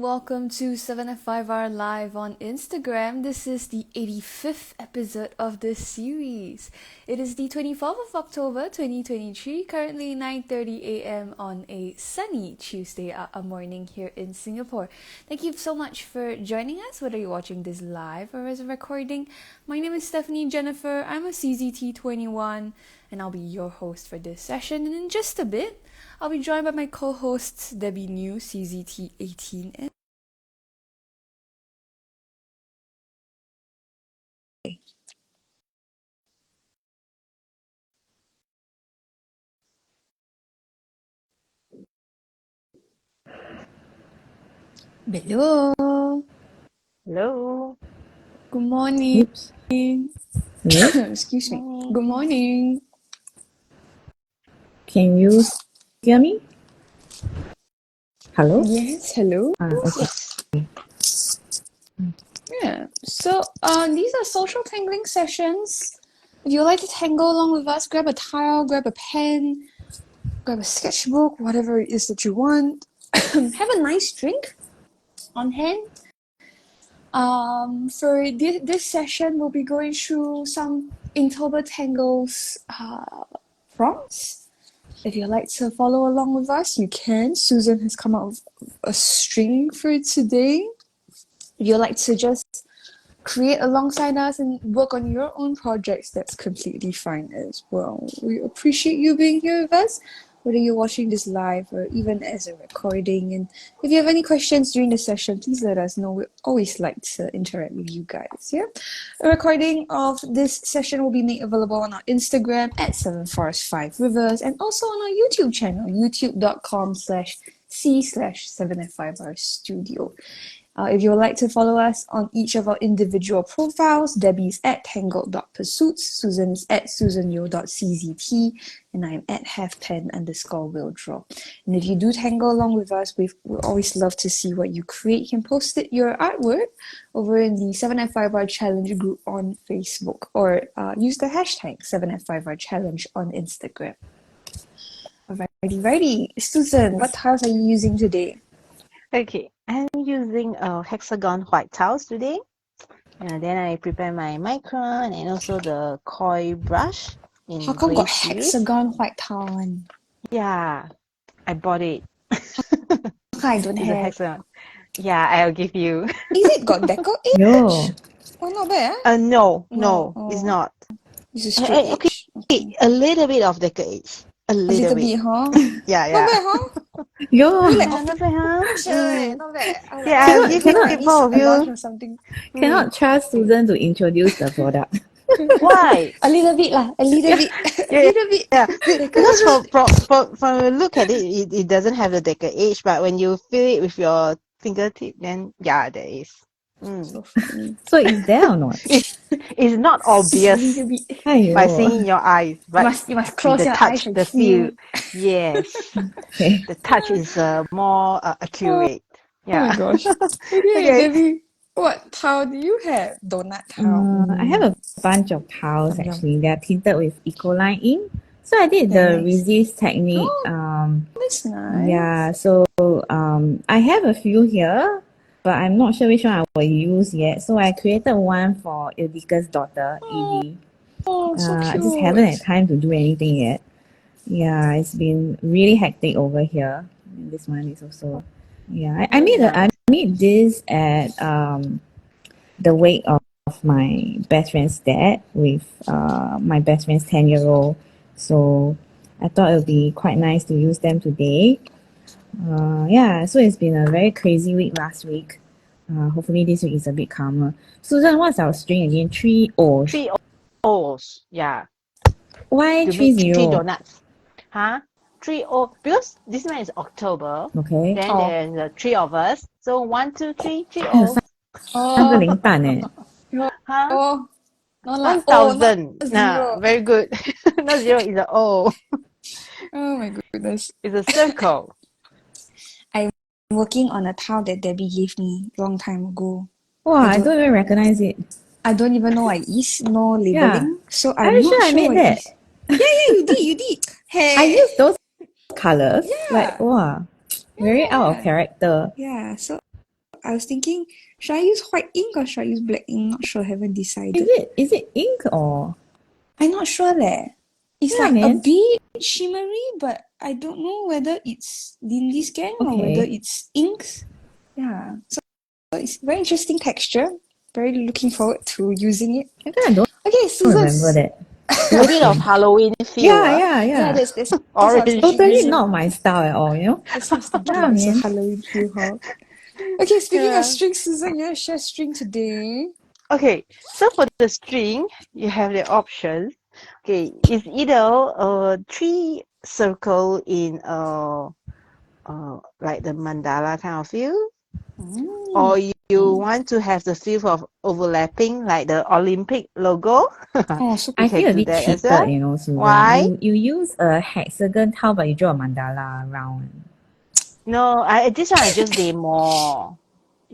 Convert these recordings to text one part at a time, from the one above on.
Welcome to 7F5R Live on Instagram. This is the 85th episode of this series. It is the 24th of October 2023, currently 9:30 a.m. on a sunny Tuesday morning here in Singapore. Thank you so much for joining us, whether you're watching this live or as a recording. My name is Stephanie Jennifer. I'm a CZT21 and I'll be your host for this session. And in just a bit, I'll be joined by my co-hosts Debbie New, CZT18, and Hello. Hello. Good morning. Oops. Hello? Excuse me. Good morning. Can you hear me? Hello? Yes, hello. Okay. Yeah. So, these are social tangling sessions. If you'd like to tangle along with us, grab a tile, grab a pen, grab a sketchbook, whatever it is that you want. Have a nice drink on hand. For this session, we'll be going through some Inktober Tangles prompts. If you'd like to follow along with us, you can. Susan has come up with a string for today. If you'd like to just create alongside us and work on your own projects, that's completely fine as well. We appreciate you being here with us, whether you're watching this live or even as a recording. And if you have any questions during the session, please let us know. We always like to interact with you guys. Yeah, a recording of this session will be made available on our Instagram at 7forest5rivers and also on our YouTube channel, youtube.com/c/7f5r studio. If you would like to follow us on each of our individual profiles, Debbie's at tangled.pursuits, Susan's at susanyo.czt, and I'm at halfpen_wilddraw. And if you do tangle along with us, we always love to see what you create. You can post your artwork over in the 7F5R Challenge group on Facebook or use the hashtag 7F5R Challenge on Instagram. Alrighty. Susan, what tiles are you using today? Okay, I'm using a hexagon white tiles today. And then I prepare my micron and also the koi brush in How come got series. hexagon white tile one? Yeah, I bought it. I don't It's a have. hexagon. Yeah, I'll give you. Is it got deco edge? Yo. Oh, not bad. No, No. it's not. It's a straight Okay, edge. Okay. a little bit of deco edge. A A little little bit, huh? Yeah. Not bad, huh? Yo. You like Yeah, not bad, huh? not bad. I like, Yeah, I'll give you cannot- tip both of you. or something. Cannot trust Susan to introduce the product. Why? A little bit lah. A little bit. Yeah, A little bit. Yeah, because from a look at it, it doesn't have the deca edge, but when you feel it with your fingertip, then yeah, there is. So funny. So is there or not? It's not A obvious little bit. by Aiyo. seeing in your eyes, but You must close the your touch, eyes and the feel. feel, yes, Okay. the touch is more accurate. Oh my Yeah. gosh. Okay, Okay. Debbie. What tile do you have? Donut tile. I have a bunch of tiles Yum, yum. actually. They are tinted with Ecoline ink. So I did Very the nice. resist technique. That's nice. Yeah, so I have a few here, but I'm not sure which one I will use yet. So I created one for Ildika's daughter, Evie. Oh, so I cute. just haven't had time to do anything yet. Yeah, it's been really hectic over here. And this one is also, yeah. I made this at the wake of my best friend's dad with my best friend's 10-year-old. So I thought it would be quite nice to use them today. Yeah, so it's been a very crazy week last week. Hopefully this week is a bit calmer. Susan, what's our string again? 3 O's. 3 O's. Yeah. Why To 3 make 3 0? donuts. Huh? 3 O, because this one is October. Okay. Then there's the 3 of us. So 1, 2, 3, 3 还有 O's. 三个零蛋哎。 Huh? Oh, not like 1,000. not zero. Very good. Not 0 is a O. Oh my goodness. It's a circle. I'm working on a tile that Debbie gave me long time ago. Wow, I don't even recognize it. I don't even know what it is. No labeling. Yeah. So Are I'm you not sure I sure made what that? it is. Yeah, you did. Hey. I used those colors. Yeah. Like, wow. Very out of character. Yeah, so I was thinking, should I use white ink or should I use black ink? Not sure, haven't decided. Is it ink or? I'm not sure leh. It's Yeah, like a man. bit shimmery, but I don't know whether it's Lindy scan or whether Okay. it's inks. Yeah. So it's very interesting texture. Very looking forward to using it. I kind of don't Okay, remember Susan's. that. A bit of Halloween feel, Yeah, Yeah, yeah. that's what I was Orange. thinking. Totally That's not my style at all, you know? what I was thinking. Yeah, It's a man. Halloween feel, huh? Okay, speaking of Yeah. string, Susan, you want to share string today? Okay, so for the string, you have the options. Okay, it's either a three circle in like the mandala kind of feel, or you want to have the feel of overlapping like the Olympic logo. Oh, so You I can feel a do bit that as cheated, well. you know, Susan. Why? You use a hexagon tile, but you draw a mandala around. No, this one I just demo.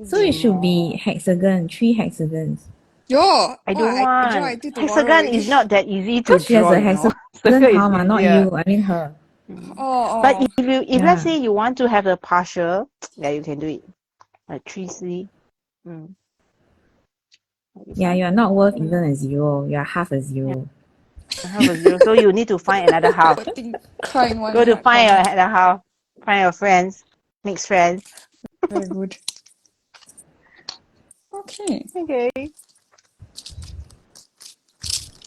So it should be hexagon, 3 hexagons. yo, I oh, don't I draw want. until tomorrow Hexagon already. is not that easy to Because she has draw, a you know. hexagon Circle is tile, not easier. you. I mean her. But Oh, if Yeah. let's say you want to have a partial, yeah, you can do it. Like 3C. Like this Yeah, one. you are not worth even a 0. You are half a 0. Half a zero. So you need to find another half. poor thing, crying one Go to in that find corner. another half. Find your friends. Mix friends. Very good. Okay. Okay.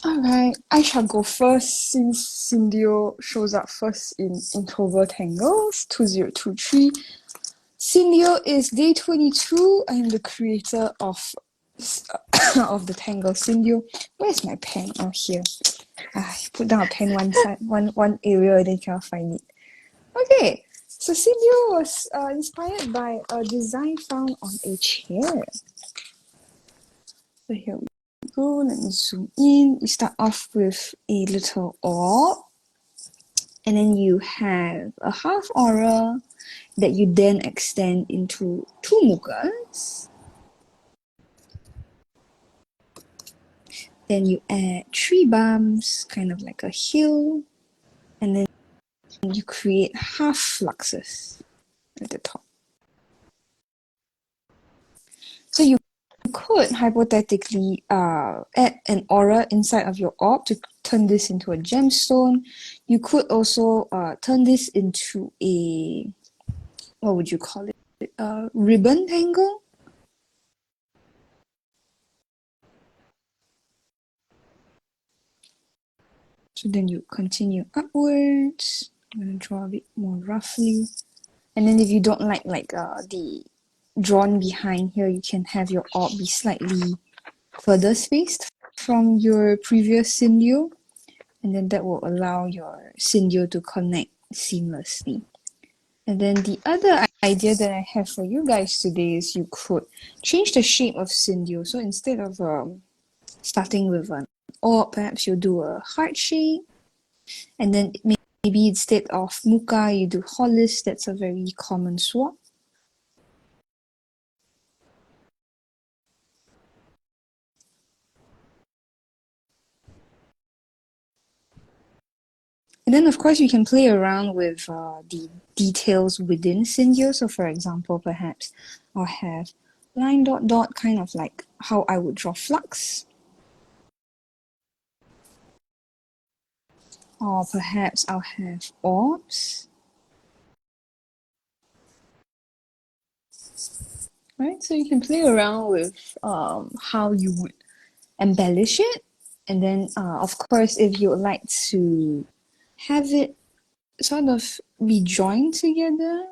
Alright, I shall go first since Syndeo shows up first in Inktober Tangles 2023. Syndeo is day 22. I am the creator of of the Tangle Syndeo. Where's my pen? Oh, here. I put down a pen one side, one area, and then cannot find it. Okay, so Syndeo was inspired by a design found on a chair. So here we go. Let me zoom in. You start off with a little orb, and then you have a half aura that you then extend into two mukas. Then you add three bumps, kind of like a hill, and then you create half fluxes at the top. So you could hypothetically add an aura inside of your orb to turn this into a gemstone. You could also turn this into a, what would you call it? A ribbon tangle. So then you continue upwards. I'm gonna draw a bit more roughly. And then if you don't like the drawn behind here, you can have your orb be slightly further spaced from your previous Syndeo, and then that will allow your Syndeo to connect seamlessly. And then the other idea that I have for you guys today is you could change the shape of Syndeo. So instead of starting with an orb, perhaps you'll do a heart shape, and then maybe instead of muka, you do hollis. That's a very common swap. And then, of course, you can play around with the details within Syndeo. So, for example, perhaps I'll have line dot dot, kind of like how I would draw flux. Or perhaps I'll have orbs. Right? So you can play around with how you would embellish it. And then, of course, if you would like to have it sort of be joined together,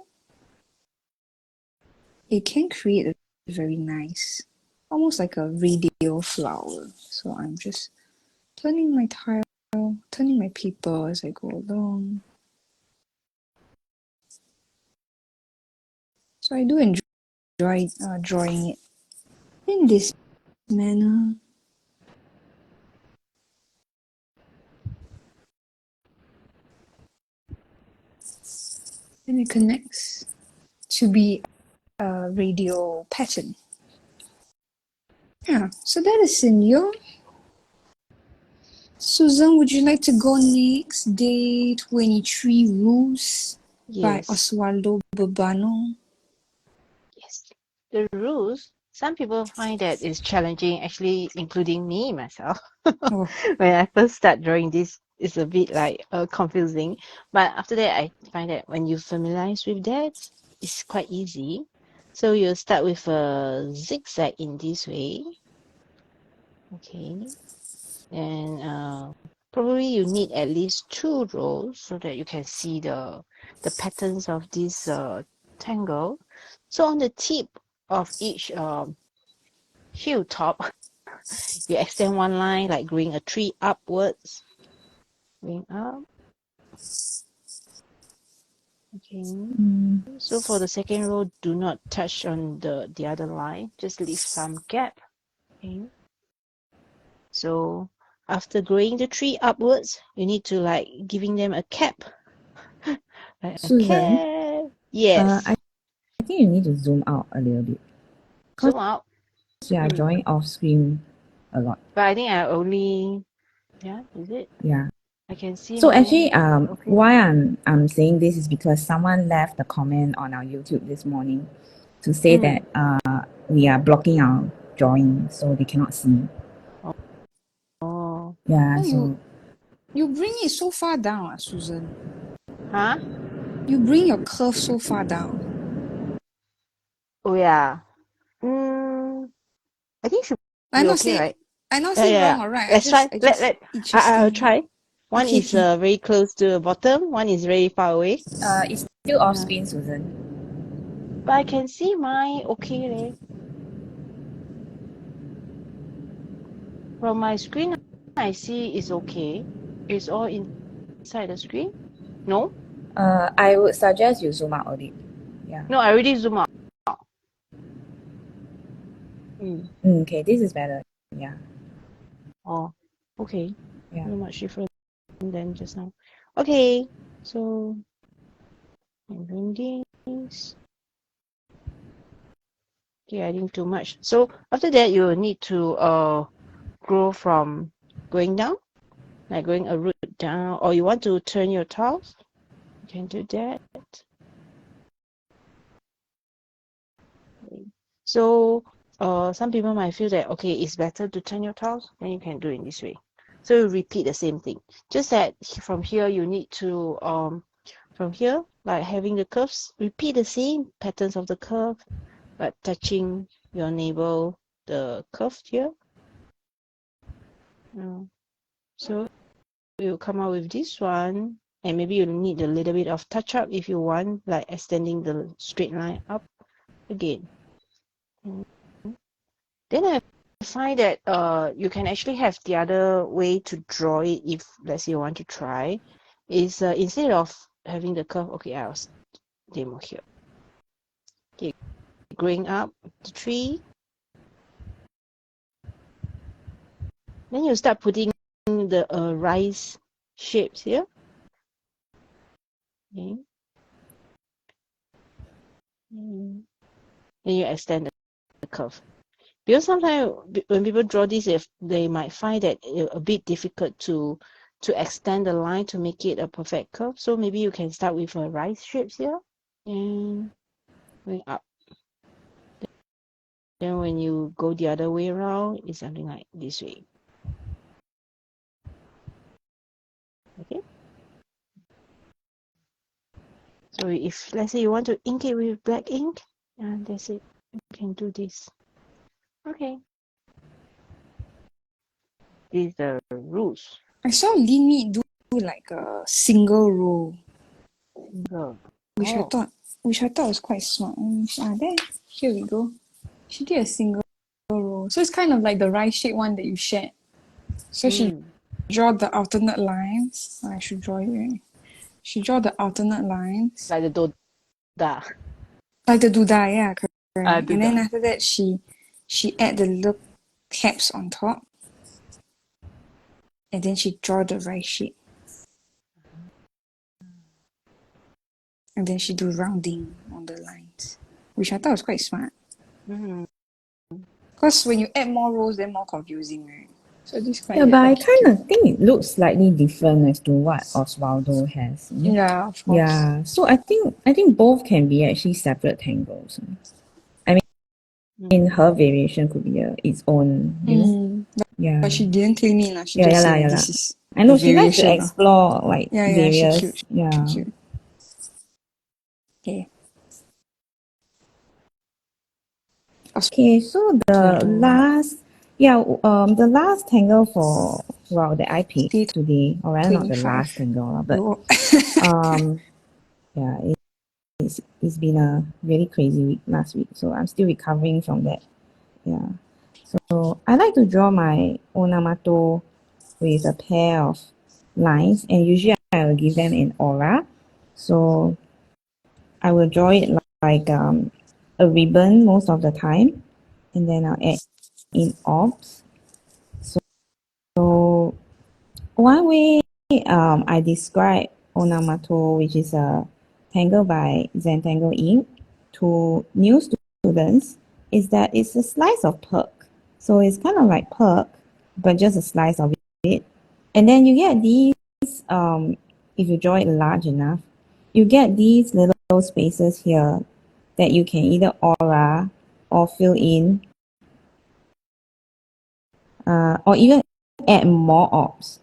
it can create a very nice, almost like a radial flower. So I'm just turning my tile, turning my paper as I go along. So I do enjoy drawing it in this manner. And it connects to be a radial pattern. Yeah, so that is Syndeo. Susan, would you like to go next? Day 23 Roos by Yes. Oswaldo Burbano. Yes. the rules, some people find that it's challenging, actually, including me myself. Oh. When I first start drawing this, it's a bit like confusing. But after that, I find that when you familiarize with that, it's quite easy. So you start with a zigzag in this way. Okay. And probably you need at least 2 rows so that you can see the patterns of this tangle. So on the tip of each heel top, you extend one line like going a tree upwards, going up. Okay. So for the second row, do not touch on the other line, just leave some gap. Okay. So after growing the tree upwards, you need to like giving them a cap. Like a Susan, cap. Yes. I think you need to zoom out a little bit. Zoom out. You are drawing off screen a lot. But I think I only, yeah, is it? Yeah. I can see. So my, actually, okay. why I'm saying this is because someone left a comment on our YouTube this morning to say that we are blocking our drawing, so they cannot see. Oh. Yeah. Oh, So you bring it so far down, Susan. Huh? You bring your curve so far down. Oh yeah. I think should I'm be not okay, saying right? I'm not saying Yeah. wrong or right. Let's try. I just I'll interesting. try. One Okay, is okay. very close to the bottom. One is very far away. it's still off Yeah. screen, Susan. But I can see mine okay leh. From my screen, I see it's okay. It's all inside the screen. No? I would suggest you zoom out a bit. Yeah. No, I already zoom out. Okay, this is better. Yeah. Oh, okay. Yeah. Not much different than just now. Okay, so I'm doing this. Okay, adding too much. So after that, you will need to grow from going down, like going a root down, or you want to turn your tiles, you can do that. So some people might feel that okay, it's better to turn your tiles, then you can do it in this way. So you repeat the same thing. Just that from here you need to from here, like having the curves, repeat the same patterns of the curve, but touching your navel, the curve here. So we'll come out with this one, and maybe you'll need a little bit of touch up if you want, like extending the straight line up again. Then I find that you can actually have the other way to draw it if let's say you want to try, is instead of having the curve, okay, I'll demo here. Okay, growing up the tree. Then you start putting the rice shapes here. Okay. Then you extend the curve. Because sometimes when people draw this, if they might find that a bit difficult to extend the line to make it a perfect curve. So maybe you can start with a rice shapes here and going up. Then when you go the other way around, it's something like this way. Okay. So if let's say you want to ink it with black ink, and that's it. You can do this. Okay. These are the rules. I saw Lini do like a single row, which I thought was quite smart. There, here we go. She did a single row, so it's kind of like the rice shape one that you shared. So she draw the alternate lines. I should draw it. Right? She draw the alternate lines, like the doda. like the duda, yeah, correct. And Duda. then after that, she add the little caps on top, and then she draw the rice shape. And then she do rounding on the lines, which I thought was quite smart. Because when you add more rows, then more confusing, right? So this quite Yeah, but I kind of think it looks slightly different as to what Oswaldo has. Yeah, of course. Yeah, so I think both can be actually separate tangles. her variation could be its own, you know. Yeah. But she didn't claim it, lah. She Yeah, just yeah, said yeah. this is I know the she likes to variation, lah. explore like Yeah, she various. cute. Yeah. She cute. Okay. Okay, so the last tangle that I picked today, or rather not the 25. last tangle, but Oh. yeah, it's been a really crazy week last week, so I'm still recovering from that. Yeah, so I like to draw my Onamato with a pair of lines, and usually I will give them an aura. So I will draw it like a ribbon most of the time, and then I'll add in orbs. So one way I describe Onamato, which is a tangle by Zentangle Inc, to new students, is that it's a slice of perk. So it's kind of like perk, but just a slice of it. And then you get these, if you draw it large enough, you get these little spaces here that you can either aura or fill in, or even add more orbs.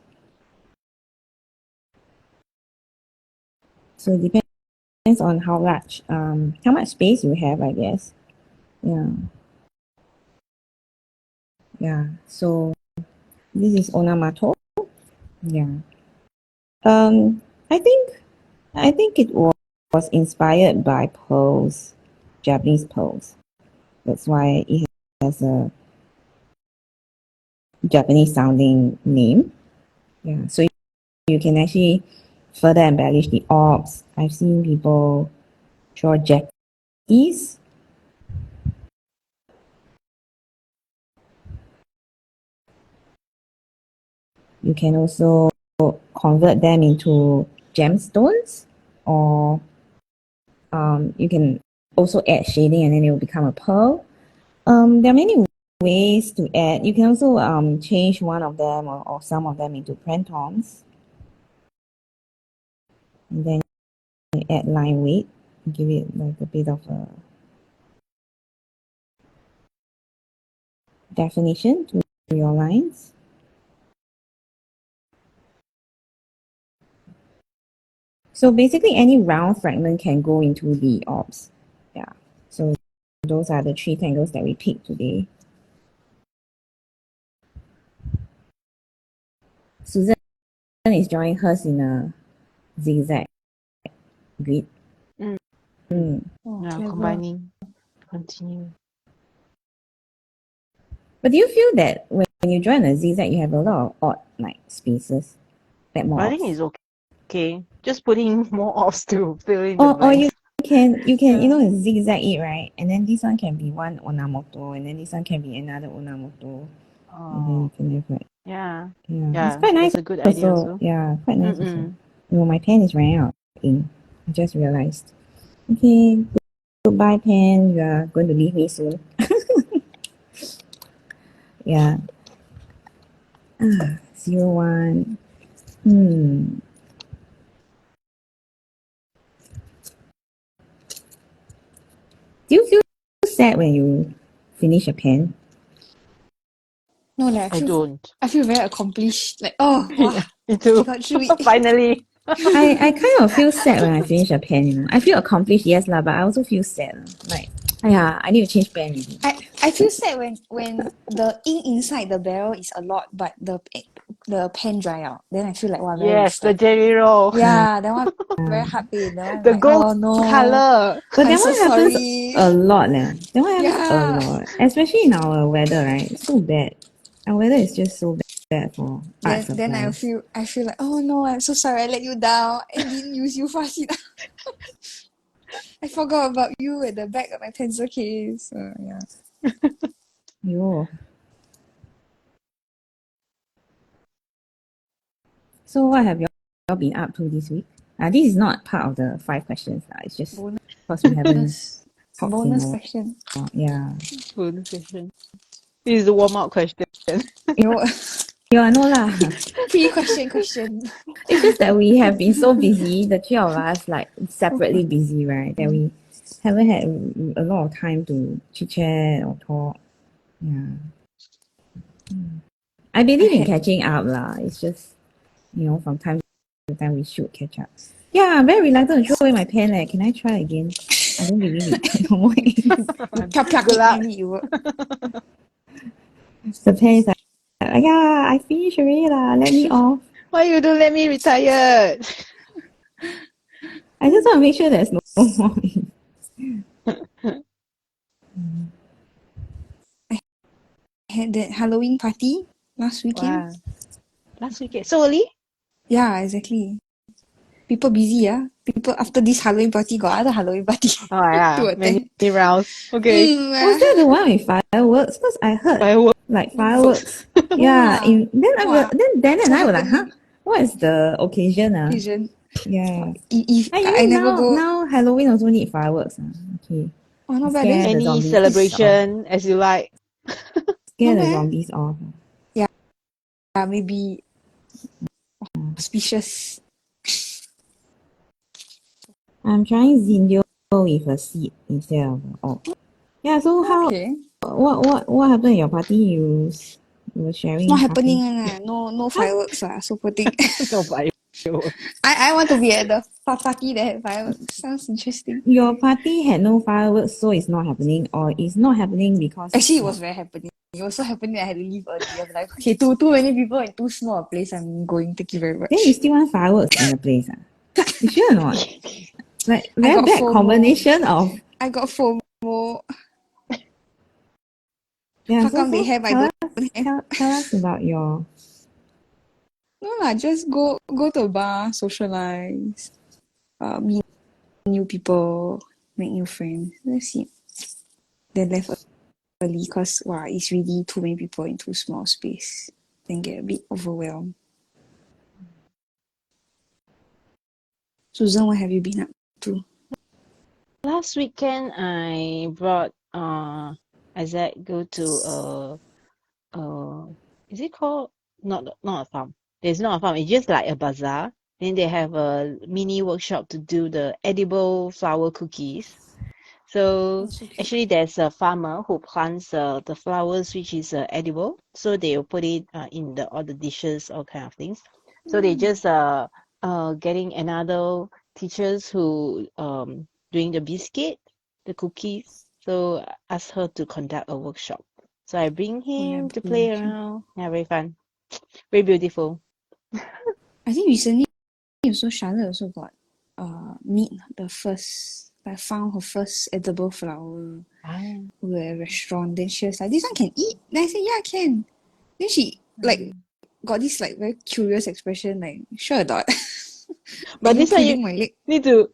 So it depends on how much space you have, I guess. Yeah. Yeah. So this is Onamato. Yeah. I think it was inspired by pearls, Japanese pearls. That's why it has a Japanese sounding name. Yeah. So you can actually further embellish the orbs. I've seen people draw jackies. You can also convert them into gemstones, or you can also add shading and then it will become a pearl. There are many ways to add. You can also change one of them or some of them into prantons. And then you add line weight, give it like a bit of a definition to your lines. So basically any round fragment can go into the orbs. Yeah. So those are the 3 tangles that we picked today. Susan is drawing hers in a zigzag grid. Oh, Yeah, clever. combining. Continue. But do you feel that when you draw in a zigzag, you have a lot of odd like spaces, like more I think orbs? it's okay. Just putting more orbs to fill in the Or you blanks. can you know zigzag it, right? And then this one can be one Onamato, and then this one can be another Onamato. And then you can have like Yeah. it's quite nice. That's a good idea also. Yeah, quite nice also. Mm-mm. No, my pen is running out of ink. I just realized. Okay, goodbye pen. You are going to leave me soon. Yeah. 01. Do you feel sad when you finish a pen? No, like, I don't. I feel very accomplished. Like, oh, wow, Yeah, me too. I got through it. Finally. I kind of feel sad when I finish a pen, you know. I feel accomplished, yes lah, but I also feel sad. Like, I need to change pen already. I feel sad when the ink inside the barrel is a lot, but the pen dry out. Then I feel like, wow, very Yes, the wasted. jelly roll. Yeah, that one very hard pain. That one The like, gold oh no, color. But I'm that so one happens sorry. a lot, leh. That one happens Yeah. a lot. Especially in our weather, right? It's so bad. Our weather is just so bad for art Then supplies. I feel like, oh no, I'm so sorry I let you down. I didn't use you fast enough. I forgot about you at the back of my pencil case. So, yeah. Yo. So what have y'all been up to this week? This is not part of the 5 questions. It's just because we haven't talked in Bonus a question. while. Yeah. Bonus question. This is the warm-up question. You Yeah, no lah. question. It's just that we have been so busy, the 3 of us, like separately busy, right? That haven't had a lot of time to chit chat or talk. Yeah. I believe in catching up lah. It's just, from time to time we should catch up. Yeah, I'm very reluctant to throw away my pen. Can I try again? I don't believe it. No way. Good luck. The pen is like, yeah, I finished already lah. Let me off. Why you don't let me retire? I just want to make sure there's no more. I had that Halloween party last weekend. Wow. Last weekend. So early? Yeah, exactly. People busy, yeah. People after this Halloween party got other Halloween party Oh yeah. to Many attend. rounds. Okay. Was that the one with fireworks? Because I heard Fireworks. like fireworks. Yeah. Wow. Then Dan and I were like, huh? Happening. What is the occasion? Occasion. Yeah. If Ah, I never go. now Halloween also need fireworks. Okay. Oh, not bad. Scare the Any zombies celebration as you like. Scare Not the bad. zombies off. Maybe auspicious. I'm trying Zendio with a seed instead of Yeah. So how? Okay. What happened at your party? You were sharing. Not happening. No fireworks. So poor thing. No fireworks. I want to be at the party that had fireworks. Sounds interesting. Your party had no fireworks, so it's not happening, or it's not happening because Actually, it was very happening. It was so happening I had to leave early. I'm like, okay, too many people in too small a place. I'm going. Thank you very much. Then you still want fireworks in the place. You sure or not? Like I very got bad FOMO. combination of. I got FOMO. Yeah. How So, come they have? I don't have. tell us about your. No lah, just go to a bar, socialize, meet new people, make new friends. Let's see. Then left early because it's really too many people in too small space. Then get a bit overwhelmed. Susan, what have you been up to? Last weekend I brought Isaac go to is it called not a farm? There's not a farm, it's just like a bazaar. Then they have a mini workshop to do the edible flower cookies. So actually there's a farmer who plants the flowers which is edible. So they will put it in all the dishes, all kind of things. So they just getting another teachers who doing the biscuit, the cookies. So I asked her to conduct a workshop. So I bring him to play around. Yeah, very fun. Very beautiful. I think recently also Charlotte also got meet the first found her first edible flower at a restaurant. Then she was like, "This one can eat?" Then I said, "Yeah, can." Then she got this very curious expression, like, "Sure or not?" But this one you my leg? need to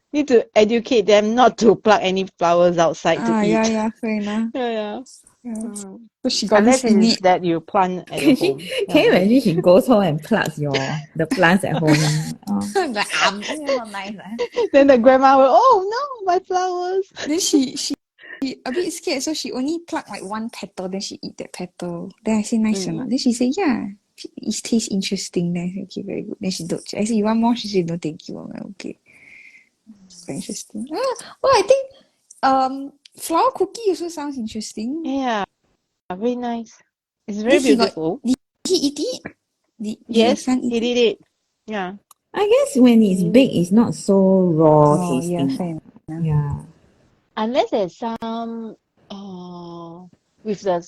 educate them not to pluck any flowers outside to eat. Yeah, fair enough. Yeah. So she got Unless this innate. it's that you plant at your home. Can you imagine she goes home and plucks the plants at home? Like, not nice. Then the grandma will, oh no, my flowers. Then she a bit scared, so she only plucked like one petal, then she eat that petal. Then I say, nice or not? Then she said, yeah, it tastes interesting. Then I said, okay, very good. Then she don't. I said, you want more? She said, no, thank you. I'm like, okay. Very interesting. I think flower cookie also sounds interesting. Yeah, very nice. It's very Then beautiful. Did he eat it? Did Yes, your son eat he did it. Yeah. I guess when it's big, it's not so raw tasting. Yeah, fair enough. Yeah. Unless there's some with a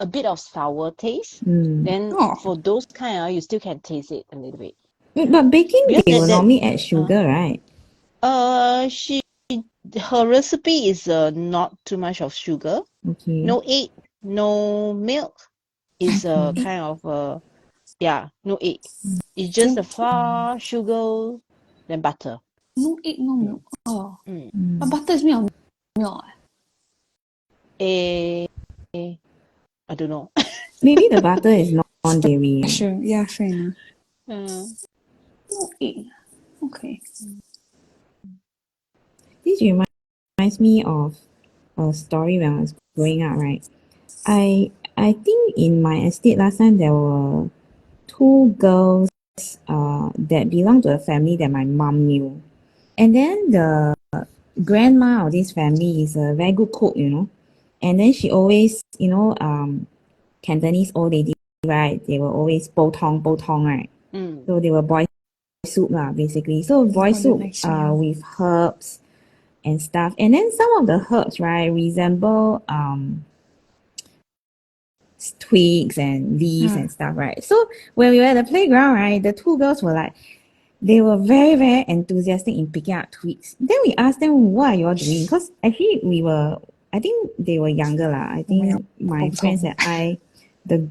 bit of sour taste, then for those kind you still can taste it a little bit. But baking, Because they will normally add sugar, right? Her recipe is not too much of sugar. Okay. No egg, no milk. Is kind of no egg. It's just the flour, sugar, then butter. No egg, no milk. But butter is made of milk. I don't know. Maybe the butter is non-dairy. Sure, yeah, fair enough. No egg. Okay. This reminds me of a story when I was growing up, right? I think in my estate last time there were two girls that belonged to a family that my mom knew. And then grandma of this family is a very good cook, and then she always, Cantonese old lady, right? They will always bo tong, right? So they will boil soup lah, basically. So boil the soup next meal. with herbs and stuff. And then some of the herbs, right, resemble twigs and leaves and stuff, right? So when we were at the playground, right, the two girls were like, they were very, very enthusiastic in picking up twigs. Then we asked them, what are you all doing? Because actually I think they were younger lah. I think my friends and I, the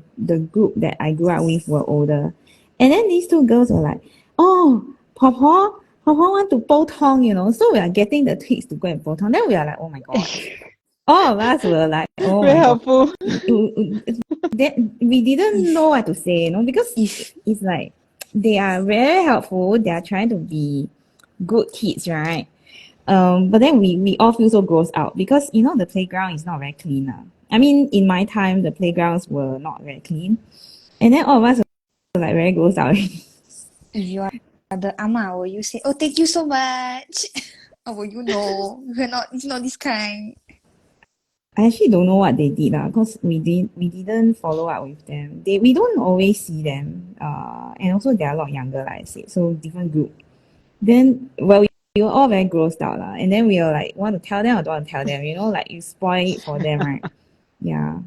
group that I grew up with were older. And then these two girls were like, oh, Papa want to bow tong, So we are getting the twigs to go and bow tong. Then we are like, oh my God. All of us were like, oh Very my God. helpful. Then we didn't know what to say, because it's like they are very helpful. They are trying to be good kids, right? But then we all feel so grossed out because the playground is not very clean. I mean, in my time, the playgrounds were not very clean, and then all of us were like very grossed out. If you are the ama, will you say, "Oh, thank you so much," or will you know it's not this kind? I actually don't know what they did because we didn't follow up with them. We don't always see them. And also they're a lot younger, like I said, so different group. Then we were all very grossed out and then we were like, want to tell them or don't want to tell them? Like you spoil it for them, right? Yeah.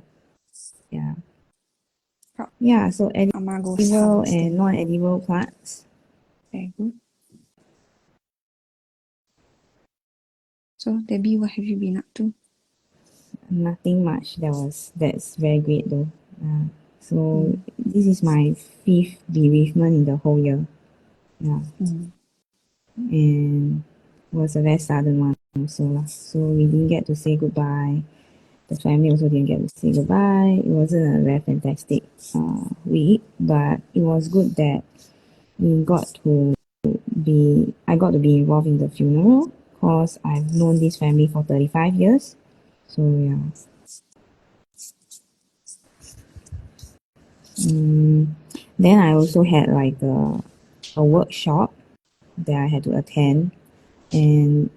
Yeah. So Ama goes edible harvesting. and non-edible plants. Very good. So Debbie, what have you been up to? Nothing much. That's very great though. So this is my 5th bereavement in the whole year. Yeah. And it was a very sudden one also lah. So we didn't get to say goodbye. The family also didn't get to say goodbye. It wasn't a very fantastic week, but it was good that I got to be involved in the funeral because I've known this family for 35 years. So yeah. Then I also had like a workshop that I had to attend, and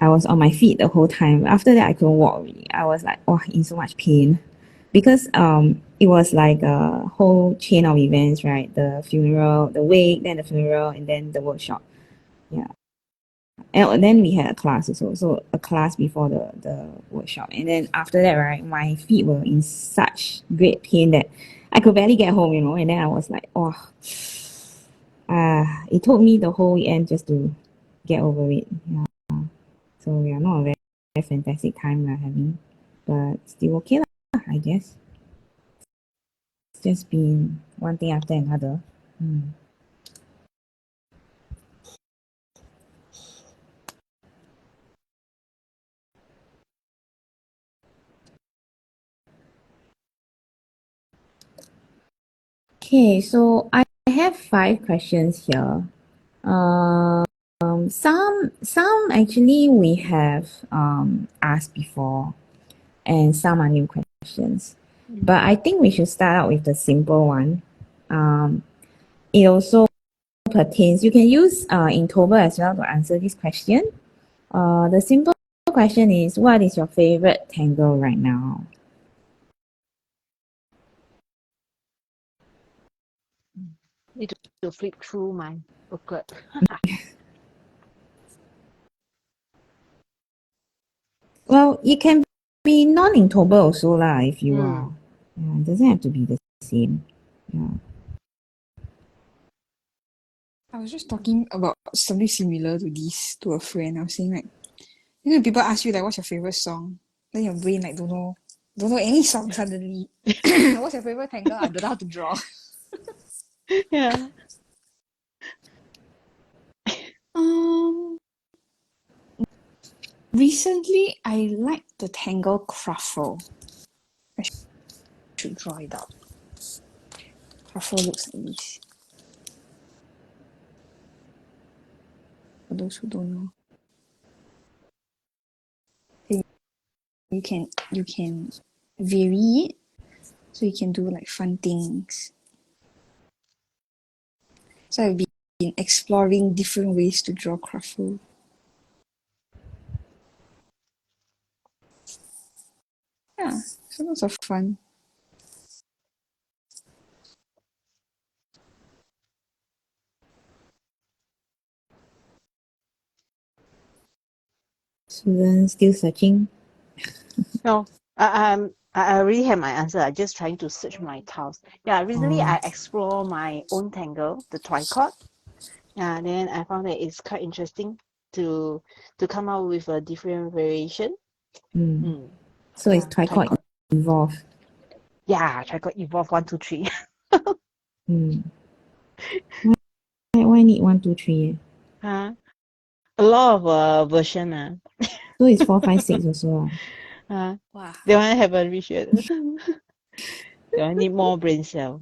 I was on my feet the whole time. After that, I couldn't walk really. I was like, in so much pain because it was like a whole chain of events, right? The funeral, the wake, then the funeral, and then the workshop. Yeah. And then we had a class also, so a class before the workshop. And then after that, right, my feet were in such great pain that I could barely get home, and then I was like, it took me the whole weekend just to get over it. Yeah. So yeah, not a very, very fantastic time we're having, but still okay lah, I guess. It's just been one thing after another. Okay, so I have 5 questions here. Some actually we have asked before, and some are new questions. But I think we should start out with the simple one. It also pertains. You can use Inktober as well to answer this question. The simple question is, what is your favorite tangle right now? Need to flip through my booklet. Well, it can be non-Inktober also lah if you are. Yeah, it doesn't have to be the same. Yeah. I was just talking about something similar to this to a friend. I was saying like, people ask you like, what's your favorite song? Then your brain like don't know any song suddenly. What's your favorite tangle? I don't know how to draw. Yeah. Recently I like the Tangle Cruffle. I should draw it out. Cruffle looks like this. For those who don't know. You can vary it, so you can do like fun things. So I've been exploring different ways to draw Cruffle. Yeah, so those are fun. Susan still searching. No, I already have my answer. I'm just trying to search my tiles. Yeah, recently I explore my own tangle, the tricot. Yeah, then I found that it's quite interesting to come out with a different variation. So it's Yeah, tricot evolve. Yeah, tricot evolve 1, 2, 3. Why need 1, 2, 3? Huh? A lot of version. So it's 4, 5, 6 also. Wow. They want to have a reach yet. They want need more brain cell.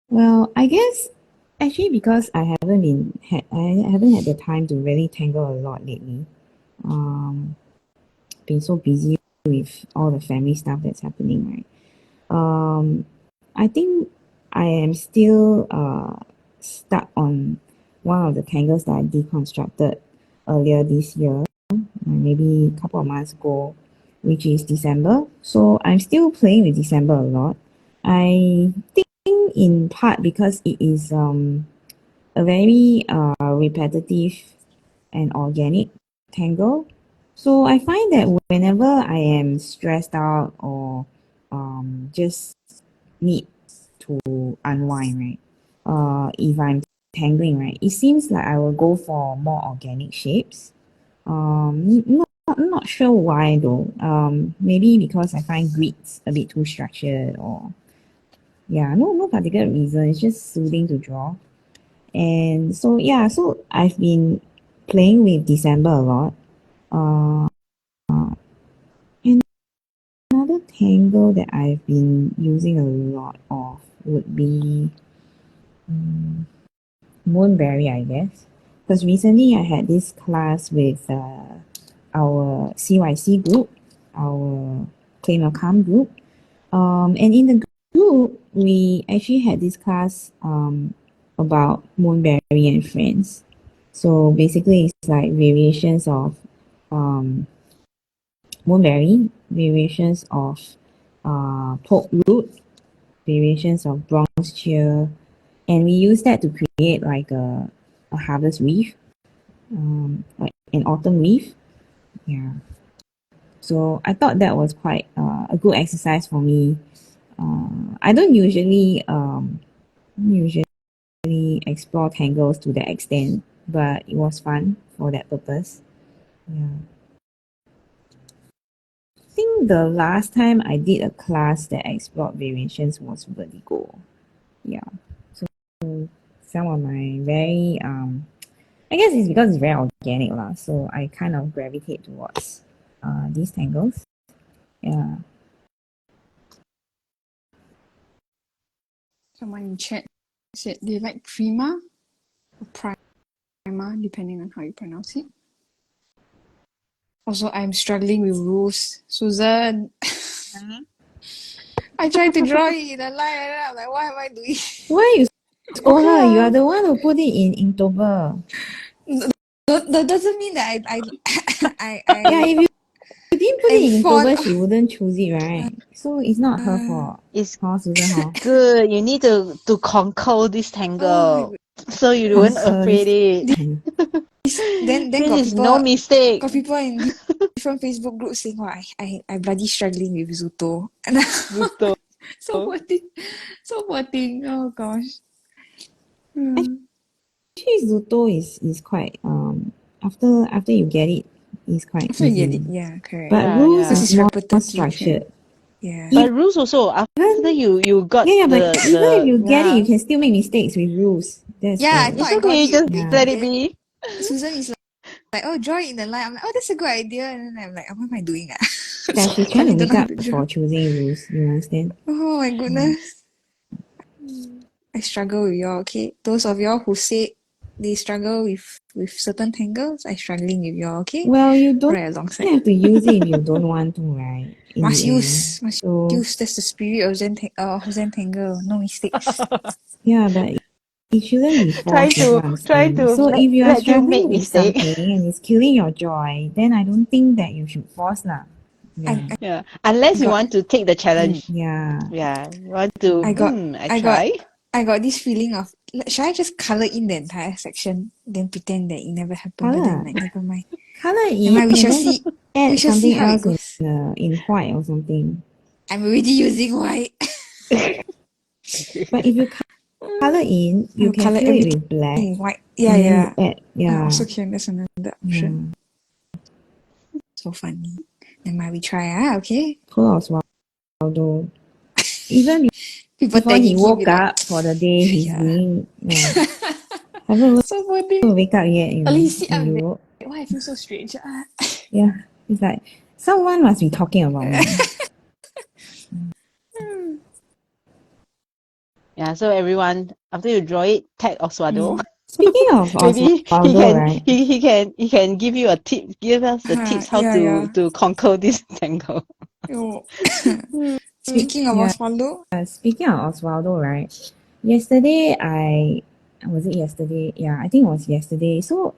Well, I guess actually because I haven't had the time to really tangle a lot lately. Been so busy with all the family stuff that's happening, right? I think I am still stuck on one of the tangles that I deconstructed earlier this year, maybe a couple of months ago, which is December. So I'm still playing with December a lot. I think in part because it is a very repetitive and organic tangle. So I find that whenever I am stressed out or just need to unwind, right? If I'm tangling, right, it seems like I will go for more organic shapes. Not sure why though. Maybe because I find grids a bit too structured, or yeah, no particular reason. It's just soothing to draw. And so yeah, so I've been playing with December a lot. And another tangle that I've been using a lot of would be Moonberry, I guess. Because recently I had this class with our CYC group, our Claim of Calm group. And in the group, we actually had this class about Moonberry and friends. So basically, it's like variations of Moonberry, variations of Poke Root, variations of Bronze Cheer, and we use that to create like a harvest wreath, like an autumn wreath. Yeah. So I thought that was quite a good exercise for me. I don't usually explore tangles to that extent, but it was fun for that purpose. Yeah. I think the last time I did a class that explored variations was Vertigo. Yeah. So some of my very I guess it's because it's very organic lah. So I kind of gravitate towards these tangles. Yeah. Someone in chat said they like Prima or Prima, depending on how you pronounce it. Also, I'm struggling with Roos. Susan, I tried to draw it in a line and I'm like, what am I doing? Why you scold Okay, her? You are the one who put it in Inktober. That doesn't mean that Yeah, if you didn't put it in fond Inktober, she wouldn't choose it, right? So it's not her fault. It's Susan, hor? good. You need to conquer this Oh my tangle. god. So you don't Conquer afraid it. Then This got is no people mistake. in different Facebook groups saying, "Wow, I bloody struggling with Zuto." And Zuto. so poor thing, so poor thing. Oh gosh. Hmm. Actually, Zuto is quite after you get it, it's quite So you get easy. it, yeah, correct. But Yeah, rules Because yeah. is it's more repetitive, structured. yeah. But rules also, after you got Yeah, but even if you get it, yeah. you can still make mistakes with rules. That's Yeah, I the thought It's I got okay, it. just yeah. let it Then be. Susan is like, oh, draw it in the line. I'm like, oh, that's a good idea. And then I'm like, what am I doing? Yeah, So she's trying to finally don't make know how up to draw. for choosing rules. You understand? Oh my goodness. I struggle with y'all, okay? Those of y'all who say they struggle with certain tangles, I struggling with y'all, okay? Well, you don't Right alongside. have to use it if you don't want to, right? In Must the end. must So use. That's the spirit of Zentangle. No mistakes. yeah, but shouldn't be Trying forced, if you trying understand. to So if you are let you make struggling with mistake. something and it's killing your joy, then I don't think that you should force lah. Yeah. I Yeah. Unless you got want to take the challenge. Yeah. Yeah. You want to, I got I I got try. I got this feeling of should I just colour in the entire section, then pretend that it never happened, but then Colour. like never mind. Colour Never in mind, we and shall then see. We add shall see something how it else goes. in white or something. I'm already using white. But if you colour in, you I'll can colour fill it everything with black in white. Yeah, and then you yeah. add I yeah. also can. That's another Yeah. option. So funny. Never mind, we try. Okay. Poor Oswaldo. Even People before he tagging him woke be like, up for the day, he's yeah. doing haven't So funny. even wake up yet, At least sit up in there. Europe. Why I feel so strange? Yeah. It's like someone must be talking about me. Yeah. So everyone, after you draw it, tag Oswaldo. Speaking of Maybe Oswaldo, right? he can give you a tip, give us the tips how Yeah, yeah. to conquer this tangle. Oh. Mm. Speaking of Yeah. Oswaldo, Speaking of Oswaldo, right? Yesterday was it yesterday? Yeah, I think it was yesterday. So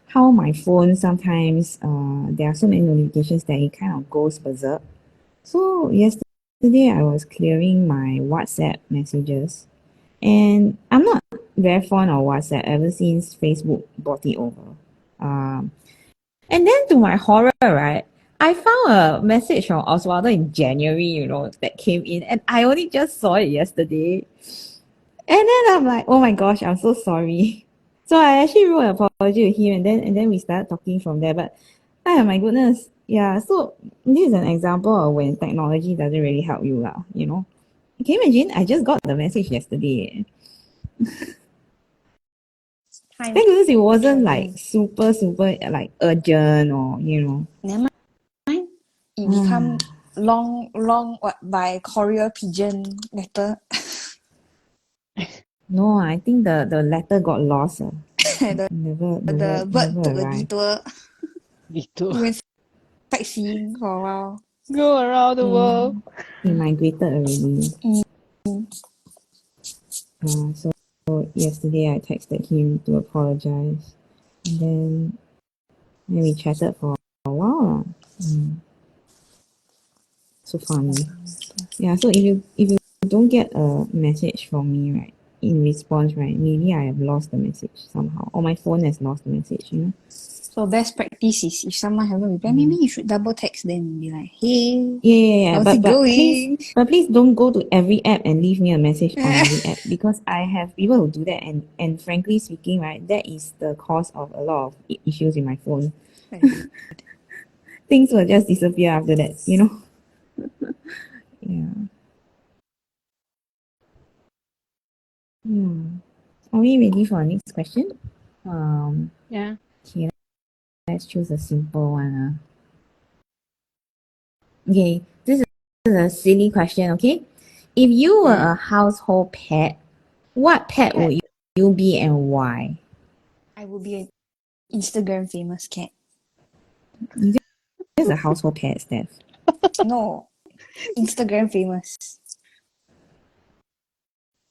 how my phone sometimes there are so many notifications that it kind of goes berserk. So yesterday I was clearing my WhatsApp messages, and I'm not very fond of WhatsApp ever since Facebook bought it over. Um, and then to my horror, right, I found a message from Oswaldo in January, that came in, and I only just saw it yesterday. And then I'm like, oh my gosh, I'm so sorry. So I actually wrote an apology to him, and then we started talking from there. But oh my goodness, yeah. So this is an example of when technology doesn't really help you, lah. Can you imagine? I just got the message yesterday. time Thank goodness it wasn't like traveling. super super like urgent or. Never mind. It become long what by courier pigeon letter. No, I think the letter got lost. the Never never the bird never took a arrived. detour. Dito. He went sightseeing for a while. Go around the world. Mm. He migrated already. So yesterday I texted him to apologize, and then we chatted for a while. So funny. Yeah. So if you don't get a message from me, right, in response, right, maybe I have lost the message somehow, or my phone has lost the message. So best practice is if someone haven't replied, maybe you should double text them and be like, hey, Yeah. how's But it going? please don't go to every app and leave me a message on every app, because I have people who do that, and frankly speaking, right, that is the cause of a lot of issues in my phone. Things will just disappear after that. Yeah. Hmm. Are we ready for our next question? Yeah. Okay, let's choose a simple one. Okay, this is a silly question, okay? If you were a household pet, what pet would you be and why? I will be an Instagram famous cat. Just a household pet, Steph. No, Instagram famous.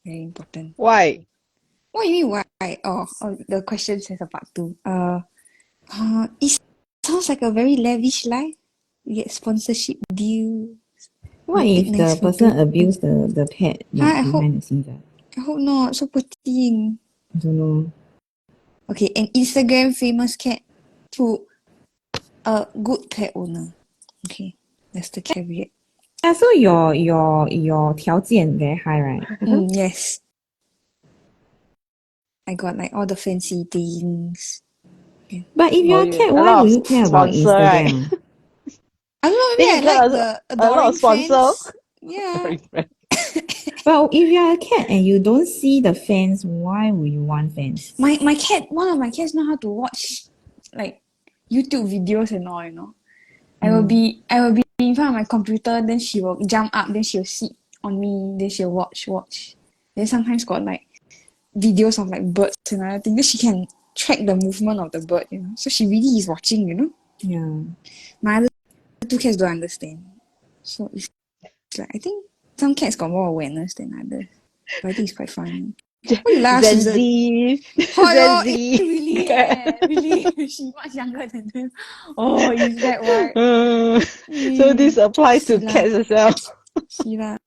Very important. Why? What do you mean why? Oh, the question says a part two. It sounds like a very lavish life. You get sponsorship deal. What Eat if nice the food. person abused the pet like I hope behind the scenes? I hope not. So poor thing. I don't know. Okay, an Instagram famous cat to a good pet owner. Okay, that's the caveat. Yeah, so your 条件 very high, right? Yes. I got like all the fancy things. But if Oh, you're a you cat, a why lot would of you care about sponsor, right? Instagram? I don't know, Then maybe you I get like the a lot of adoring sponsor. fans. Yeah. Very friend. Well, if you're a cat and you don't see the fans, why would you want fans? My cat, one of my cats know how to watch like YouTube videos and all. I will be in front of my computer, then she will jump up, then she'll sit on me, then she'll watch. Then sometimes got like videos of like birds and other things. Then she can track the movement of the bird. So she really is watching. Yeah. My other two cats don't understand. So it's like I think some cats got more awareness than others. But I think it's quite funny. Why you laugh, Gen Susan? Z. Oh, Gen no, Z. really, really. She's much younger than him. Oh, is that what? So this applies to Sheila. cats as well. Sheila.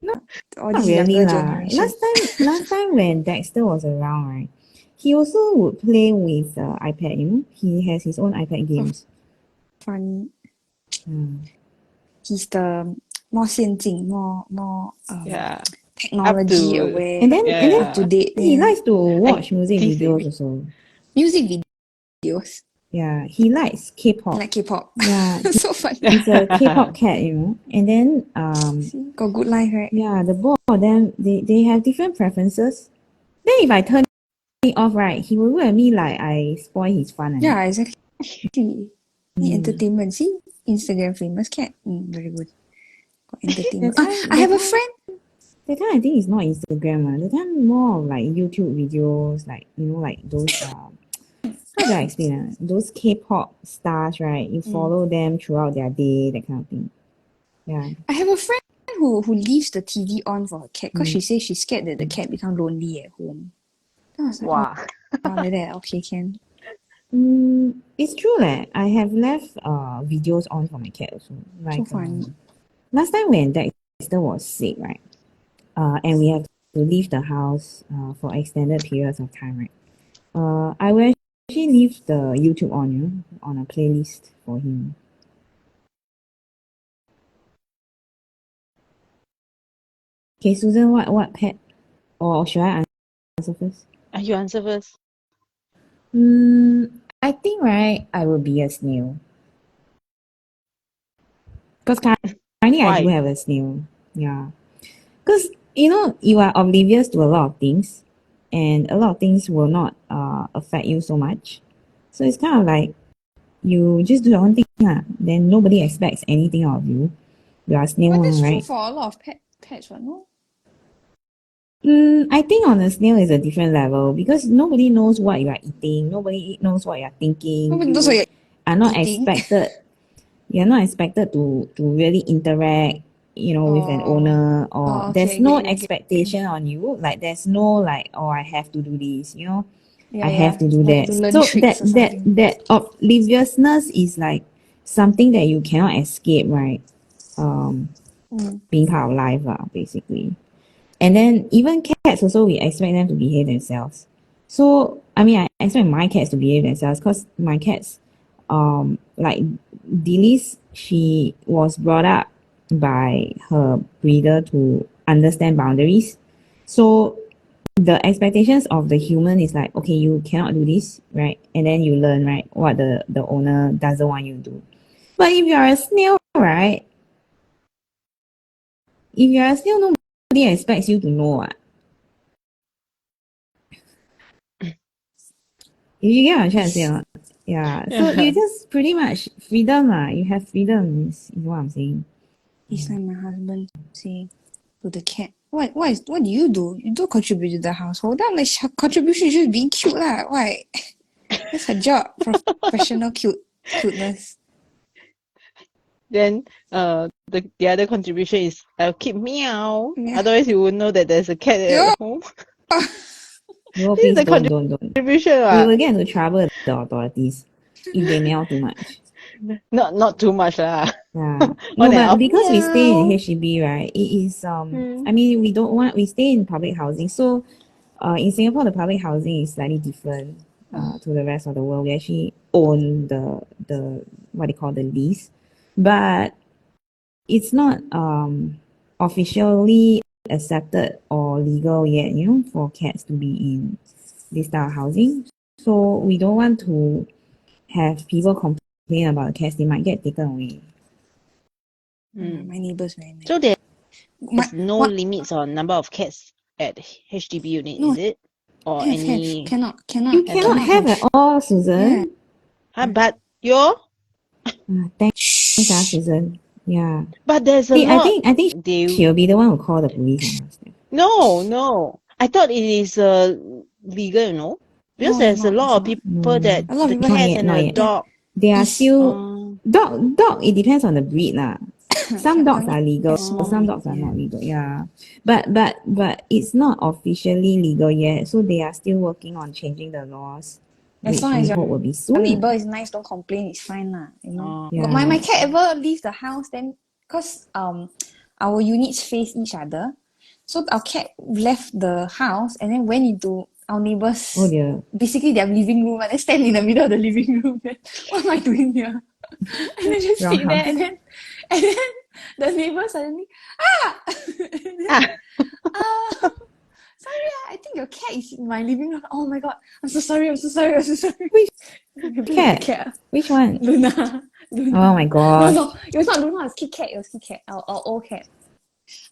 All Not this really younger lah. generation. Last time when Dexter was around, right? He also would play with iPad. You know, he has his own iPad games. Funny. Mm. He's the more 先进, more Yeah. technology Up to- aware, And then Yeah. up to date. he Yeah. likes to watch music Active. videos also. Music videos. Yeah, he likes K-pop. Like K-pop. Yeah, So funny. he's a K-pop cat, you know. And then See, got good life, right? yeah, the both of them they have different preferences. Then if I turn it off, right, he will look at me like I spoil his fun. And Yeah, exactly. Entertainment. See, Instagram famous cat. Very good. Got entertainment. I have a friend. That time I think it's not Instagram. That time more of like YouTube videos, like you know, like those how do I explain? Those K-pop stars, right? You follow them throughout their day, that kind of thing. Yeah. I have a friend who leaves the TV on for her cat because she says she's scared that the cat become lonely at home. Then I was like, Wow. oh, like that. Okay, can. It's true I have left videos on for my cat also. Like So funny. last time when Dexter was sick, right? And we have to leave the house for extended periods of time, right? I will actually leave the YouTube on, you know, on a playlist for him. Okay, Susan, what pet? Or should I answer first? You answer first. I think right, I will be a snail. Because currently I do Why? have a snail. Yeah. Because you know you are oblivious to a lot of things, and a lot of things will not affect you so much. So it's kind of like you just do your own thing, then nobody expects anything out of you. You are a snail, But that's true right? for a lot of pets, right? No? I think on a snail is a different level because nobody knows what you are eating, nobody knows what you are thinking. Nobody You knows what you're are not eating. expected. You're not expected to really interact, you know, with an owner, or okay, there's I no get you, I get you. expectation on you. Like there's no like, oh, I have to do this, you know, Yeah, I have to do you have that. to learn So tricks or something. that obliviousness is like something that you cannot escape, right? Being part of life, basically. And then even cats also, we expect them to behave themselves. So I mean, I expect my cats to behave themselves because my cats, like Dilys, she was brought up by her breeder to understand boundaries. So the expectations of the human is like, okay, you cannot do this, right? And then you learn, right, what the owner doesn't want you to do. But if you are a snail, right? If you are a snail, nobody expects you to know what. You get what I'm trying to say or not? Yeah. So you just pretty much freedom. You have freedom is what I'm saying. It's like my husband saying to the cat, what do you do? You don't contribute to the household. That like her contribution is just being cute lah. Why? That's her job. Professional cuteness. Then the other contribution is I'll keep meow. Yeah. Otherwise you would know that there's a cat Yeah. at home. No, This is please the don't. contribution. We will get into trouble with the authorities if they meow too much. Not too much lah. Yeah. On No, and but off. because we stay in Meow. HDB, right? It is I mean we stay in public housing. So in Singapore the public housing is slightly different to the rest of the world. We actually own the what they call the lease. But it's not officially accepted or legal yet, you know, for cats to be in this type of housing. So we don't want to have people complain about cats. They might get taken away. My neighbor's very nice. So there's My- no what- limits on number of cats at HDB unit, No, is it? Or have, any cannot. You cannot have at all, Susan. but your Thanks, Susan. Yeah. but there's a See, lot. I think they she'll be the one who call the police on us. no. I thought it is legal, you know? Because No, there's a it's lot of not. people that A lot of the people cat have- and not the yet. dog. They are still dog. It depends on the breed lah. Some dogs are legal, small, some dogs are yeah. not legal. Yeah, but it's not officially legal yet. So they are still working on changing the laws, As which long we as hope will be your soon. neighbor is nice, don't complain, it's fine lah. You know. Oh. But my cat ever leave the house, then cause our units face each other, so our cat left the house and then went into our neighbors. Oh dear. Basically their living room, and then stand in the middle of the living room. Then, what am I doing here? And then just Wrong sit there, house. and then the neighbor suddenly and then, sorry, I think your cat is in my living room. Oh my god, I'm so sorry. Which The cat? cat. Which one? Luna. Oh my No, gosh. no, it was not Luna, it was Kit Kat. It was Kit Kat, our old cat.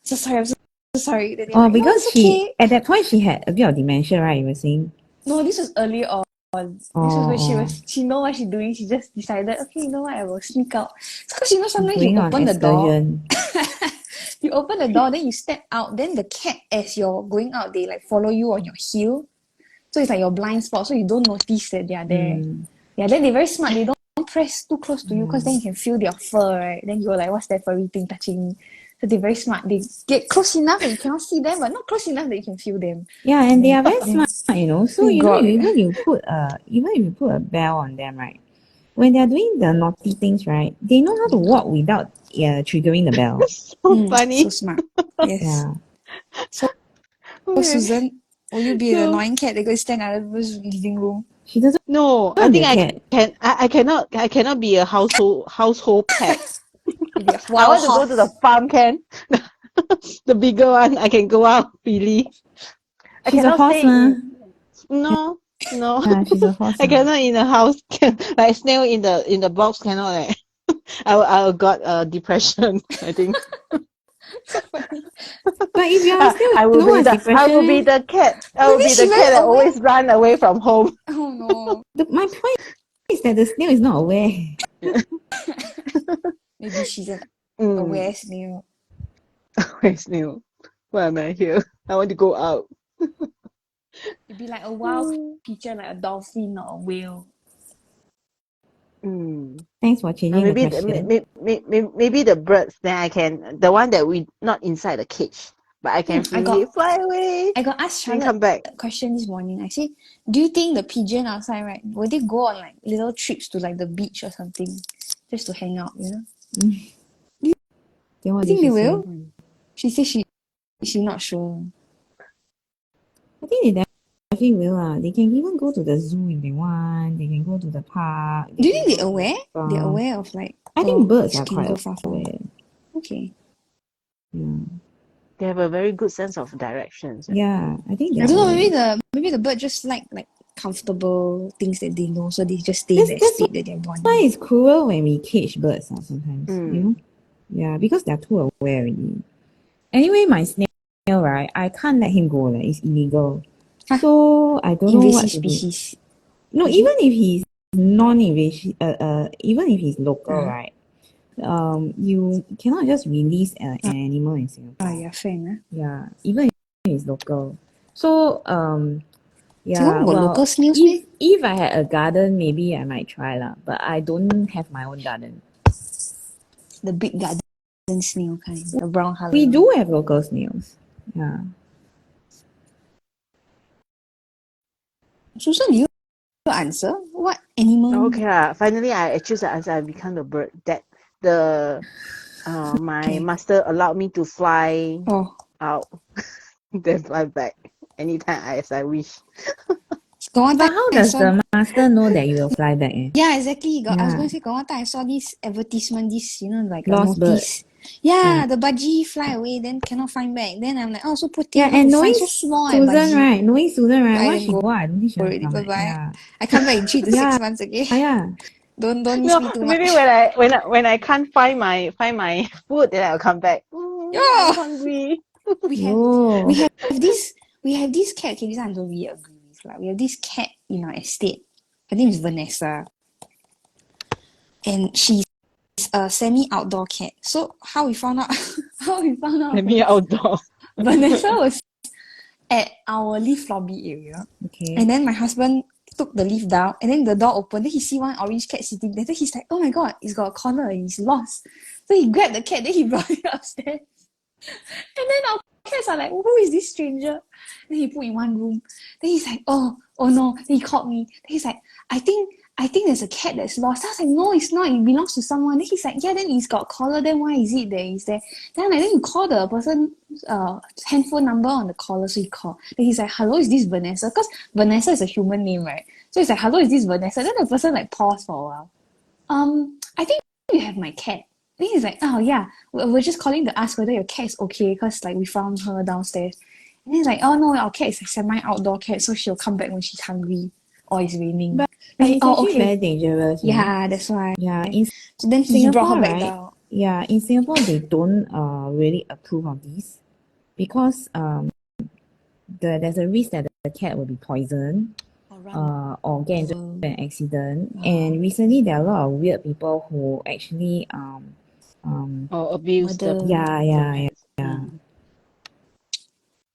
So sorry, I'm so sorry. Then they're Oh, like, no, because it's she okay. at that point she had a bit of dementia, right? You were saying. No, this was earlier on. This was when she know what she's doing. She just decided, okay, you know what, I will sneak out. Because you know sometimes you Going on open the door. excursion. You open the door, then you step out. Then the cat, as you're going out, they like follow you on your heel. So it's like your blind spot. So you don't notice that they're there. Yeah, then they're very smart. They don't press too close to you because then you can feel their fur, right? Then you're like, what's that furry thing touching me? So they're very smart. They get close enough that you cannot see them, but not close enough that you can feel them. Yeah, and they are very smart, you know. So you know, God. even if you put a bell on them, right? When they are doing the naughty things, right? They know how to walk without triggering the bell. So funny. So smart. Yes. Yeah. So Okay. Susan, will you be the So- annoying cat that goes stand out of the living room? She doesn't No, I want to think be a I cat. I cannot be a household pet. Maybe a I wild want to go horse. to the farm can. The bigger one, I can go out freely. I She's a cannot horse, stay ma. no. Yeah, she's a horse. I cannot in the house. Like snail in the box cannot. Like. I got depression. I think. But if you are still, I will no one's I depression. will be the cat. I will Maybe be she the very cat that aware. always run away from home. Oh no. My point is that the snail is not aware. Maybe she's an Mm. aware snail. Where's snail? Why am I here? I want to go out. It'd be like a wild creature, like a dolphin or a whale. Thanks for changing the Maybe question. maybe the birds. Then I can the one that we not inside the cage, but I can freely fly away. I got asked Then Charlotte come back. a question this morning. I said, do you think the pigeon outside, right, will they go on like little trips to like the beach or something just to hang out, you know? Then what I did think she they say? will. She said she's not sure. I think they definitely will. They can even go to the zoo if they want. They can go to the park. Do you can think they're go to the aware? farm. They're aware of like I think birds this are can quite go far. aware. Okay. Yeah. They have a very good sense of directions. Yeah, I think I they're don't know, aware. maybe the bird just like comfortable things that they know, so they just stay in that That's state that they're born why in. it's cruel when we cage birds sometimes, you Mm. know? Yeah, because they're too aware already. Anyway, my snail, right, I can't let him go. Like, it's illegal. Huh? So I don't know what Invasive to do. species. No, Is even if he's non-invasive, even if he's local, Uh-huh. right? You cannot just release an animal in Singapore. Yeah, fair enough. Yeah, even if it's local. So yeah, Singapore got local snails, if I had a garden, maybe I might try lah. But I don't have my own garden. The big garden snail kind, the brown color. We do have local snails. Yeah. Susan, do you answer? What animal? Okay, finally I choose the answer. I become the bird that my master allowed me to fly out, then fly back anytime as I wish. Got one But time how I does saw, the master know that you will fly back? yeah, exactly. I was Yeah. going to say, got one time I saw this advertisement, this, you know, like Lost a bird. notice. Yeah, the budgie fly away, then cannot find back. Then I'm like, oh, so poor thing, Yeah, how and to find knowing so small Susan, budgie. right? Knowing Susan, right? I Once then she go go, I don't think she'll already. come Bye back. bye. Yeah. I come back in 3 to 6 Yeah. months again. Yeah. Don't No, miss me too much. maybe when I can't find my food, then I'll come back. Yeah. I'm hungry. we have No. we have this cat. Okay, this one I don't really agree with. Like, we have this cat in our estate. Her name is Vanessa, and she's a semi-outdoor cat. So how we found out? Maybe outdoor. Vanessa was at our lift lobby area, Okay. and then my husband took the leaf down, and then the door opened. Then he see one orange cat sitting there. Then he's like, oh my god, it's got a collar and it's lost. So he grabbed the cat, then he brought it upstairs. And then our cats are like, who is this stranger? Then he put in one room. Then he's like, oh no. Then he called me. Then he's like, I think there's a cat that's lost. I was like, no, it's not. It belongs to someone. Then he's like, yeah, then it's got a collar. Then why is it there? Is there? Then I'm like, then you call the person handphone number on the collar. So he called. Then he's like, hello, is this Vanessa? Because Vanessa is a human name, right? So he's like, hello, is this Vanessa? Then the person like paused for a while. I think you have my cat. Then he's like, oh yeah, we're just calling to ask whether your cat is okay because like we found her downstairs. And he's like, oh no, our cat is a semi-outdoor cat, so she'll come back when she's hungry or it's raining. But Then it's actually very dangerous. Yeah, that's why. Yeah, in So then he Singapore, brought her back right? down. Yeah, in Singapore they don't really approve of this because there's a risk that the cat will be poisoned or get into an accident. And recently there are a lot of weird people who actually Or abuse the Murder. yeah. Mm.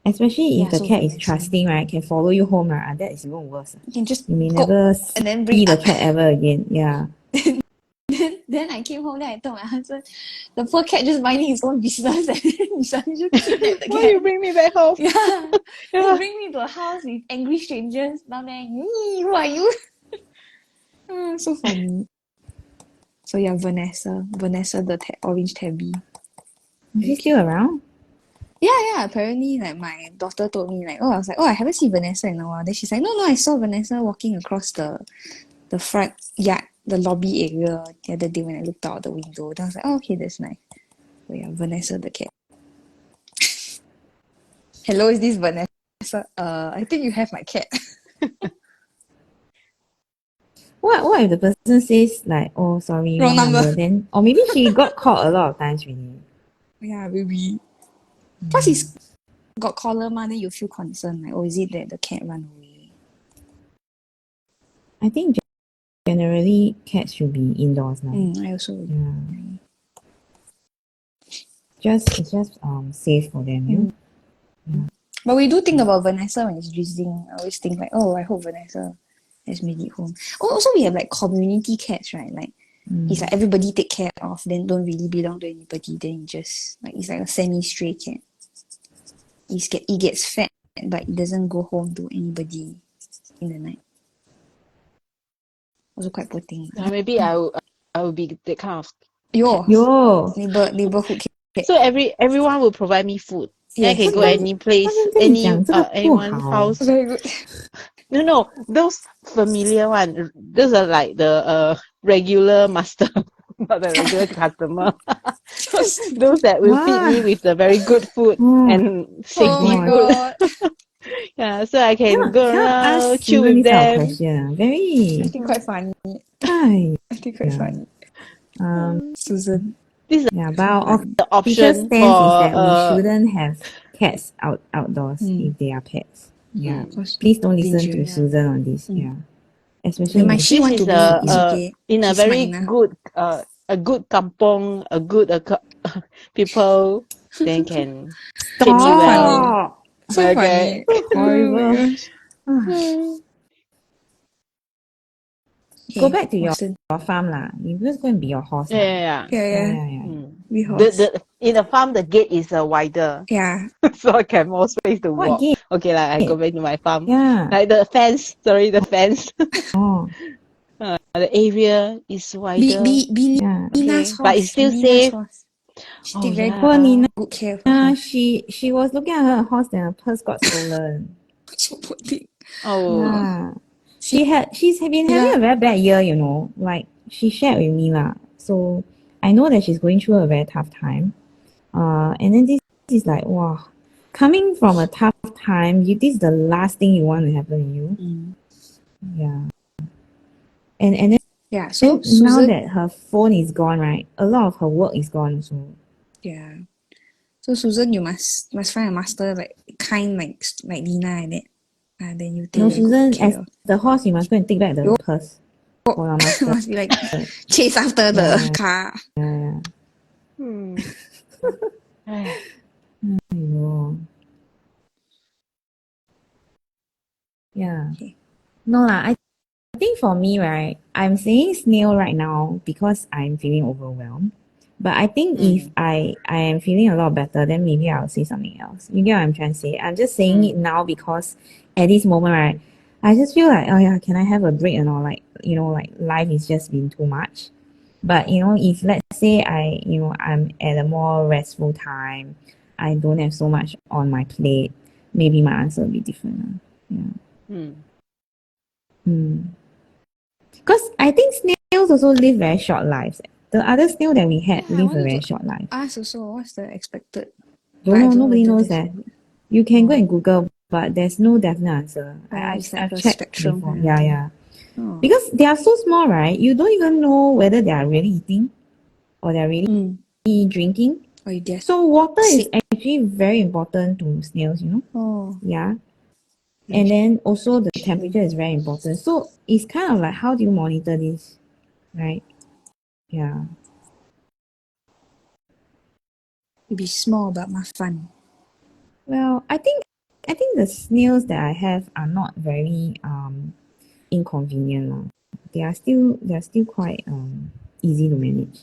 Especially if Yeah, the so cat is Vanessa. trusting, right, can follow you home, right? That is even worse. You can just You may go never and then see bring the cat ever again. Yeah. Then I came home, then I told my husband, the poor cat just minding his own business and then he suddenly just kidnapped the Why cat. you bring me back home? Yeah. Yeah. Then bring me to a house with angry strangers down there. Who are you? So funny. So yeah, Vanessa the orange tabby. Is she still around? Yeah. Apparently, like my daughter told me, like, I was like, I haven't seen Vanessa in a while. Then she's like, no, I saw Vanessa walking across the front yard, the lobby area the other day when I looked out the window. Then I was like, okay, that's nice. So yeah, Vanessa the cat. Hello, is this Vanessa? I think you have my cat. What if the person says like, oh sorry, Wrong number. then or maybe she got caught a lot of times really. Yeah, maybe. Plus he's got collar ma, then you feel concerned, like, is it that the cat run away? I think generally cats should be indoors now. I also Yeah. It's just safe for them, you know? Yeah. But we do think about Vanessa when it's visiting. I always think like, I hope Vanessa has made it home. Also we have like community cats, right? Like it's like everybody take care of, then don't really belong to anybody, then just like it's like a semi-stray cat. It gets fed, but it doesn't go home to anybody in the night. Also quite poor thing. Maybe I will be that kind of Yo. neighborhood cat. So everyone will provide me food. Then I can go any place, 他们跟你讲这个不好。 anyone house. Very good. No, those familiar one. Those are like the regular master, not the regular customer. Those that will feed me with the very good food and safety my food. god. Yeah, so I can go Cannot around, ask chill Susan with this kind of them. question. Very I think quite funny. hi. I think quite funny. Susan. Yeah, but our The official option stance is that we for shouldn't have cats outdoors if they are pets. Yeah. Because Please don't listen danger, to yeah. Susan on this. Yeah. Especially When my if she this want is to be, it's okay. in a She's very mine, good kampong, a good people, then can treat me well. So Okay. funny. horrible. Go back to your farm lah. You just go and be your horse lah. Yeah. Yeah. Mm. We horse. In the farm, the gate is wider, Yeah. so I can more space to What walk. gate? Okay, like I go back to my farm. Yeah. Like the fence. Sorry, the fence. Oh. The area is wider. Yeah. Nina's horse. But it's still Nina's safe. horse. She Oh, take very yeah. Poor Nina. good care of her horse. She was looking at her horse and her purse got stolen. So poor thing. Oh. Yeah. She's been having a very bad year, you know. Like she shared with me lah. So I know that she's going through a very tough time. And then this is like, wow, coming from a tough time, this is the last thing you want to happen to you. Yeah. And then So now Susan, that her phone is gone, right? A lot of her work is gone also. yeah. So Susan, you must find a master like kind like Nina like that. Then you take No, very good Susan, care as of. the horse, you must go and take back the purse for your master. Must be like chase after the car. Yeah. Aiyo. Yeah. Okay. No lah, I think for me, right, I'm saying snail right now because I'm feeling overwhelmed. But I think if I am feeling a lot better, then maybe I'll say something else. You get what I'm trying to say? I'm just saying it now because at this moment, right, I just feel like, oh yeah, can I have a break and all? Like, like life is just been too much. But if let's say I'm at a more restful time, I don't have so much on my plate, maybe my answer will be different. Yeah. Because I think snails also live very short lives. The other snail that we had Yeah, I live a wanted very to short life. ask also what's the expected. Don't I know, don't know nobody whether knows there's that. You can go oh, and Google, but there's no definite answer. it's like I've a checked spectrum before. kind of Yeah, thing. yeah. Oh. Because they are so small, right? You don't even know whether they are really eating or they're really drinking. Or you guess. So water is Sick. actually very important to snails, Oh. Yeah. And then also the temperature is very important. So it's kind of like, how do you monitor this, right? Yeah. Be small but more fun. Well, I think the snails that I have are not very inconvenient lah. They are still quite easy to manage.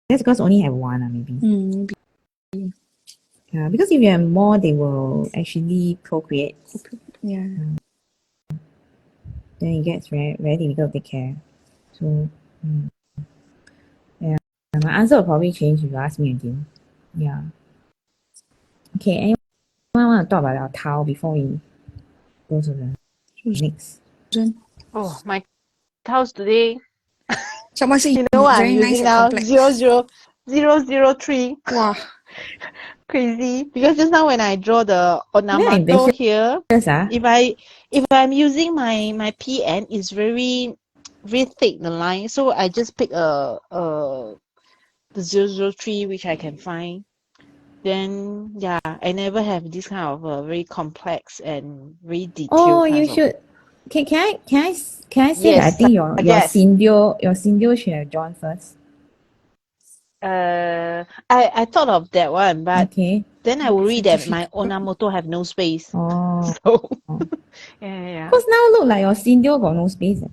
That's because I only have one maybe. Maybe. Yeah, because if you have more, they will actually procreate. Yeah. Then it gets very very difficult to take care. So yeah, my answer will probably change if you ask me again. Yeah. Okay. Anyone want to talk about our towel before we go to the next? Oh, my house today. Someone say You know what I'm very nice using and now? complex. 00003. Wow. Crazy. Because just now when I draw the Onamato here, Yes, if I'm using my PN, it's very very thick the line. So I just pick the 003 which I can find. Then yeah, I never have this kind of very complex and very detailed Oh, you kinds of. should. Can I say that I Yes, think your yes. Syndeo should have drawn first. I thought of that one, but Okay. then I worry It's a that my difficult. Onamato have no space. Oh. So yeah. Cause now look like your Syndeo got no space.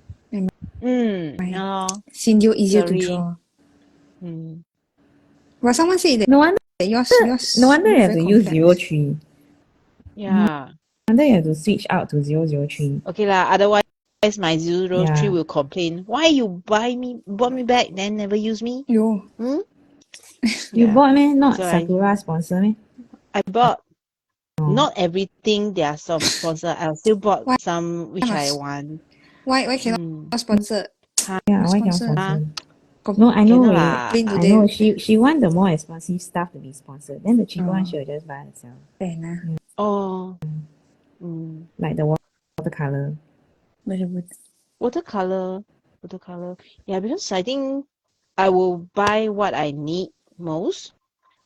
No, Syndeo easier to sorry. draw. Mm. Well, someone said that No wonder. yours No wonder you have very to use complex. 03. Yeah. No wonder you have to switch out to 003. Okay lah. Otherwise, my 003 Yeah. will complain. Why you bought me back, then never use me? Yo. You Yeah. bought me? Not So Sakura sponsor me? I bought Oh. not everything they are some sponsor. I still bought Why some which I must want. why cannot sponsor? Yeah, why cannot Sponsor. sponsor? No, I know. Cannot lah. Complain I today. know. She want the more expensive stuff to be sponsored. Then the cheaper one Oh. she will just buy herself. Fair enough. Oh. Like the watercolor. Watercolor. Yeah, because I think I will buy what I need most.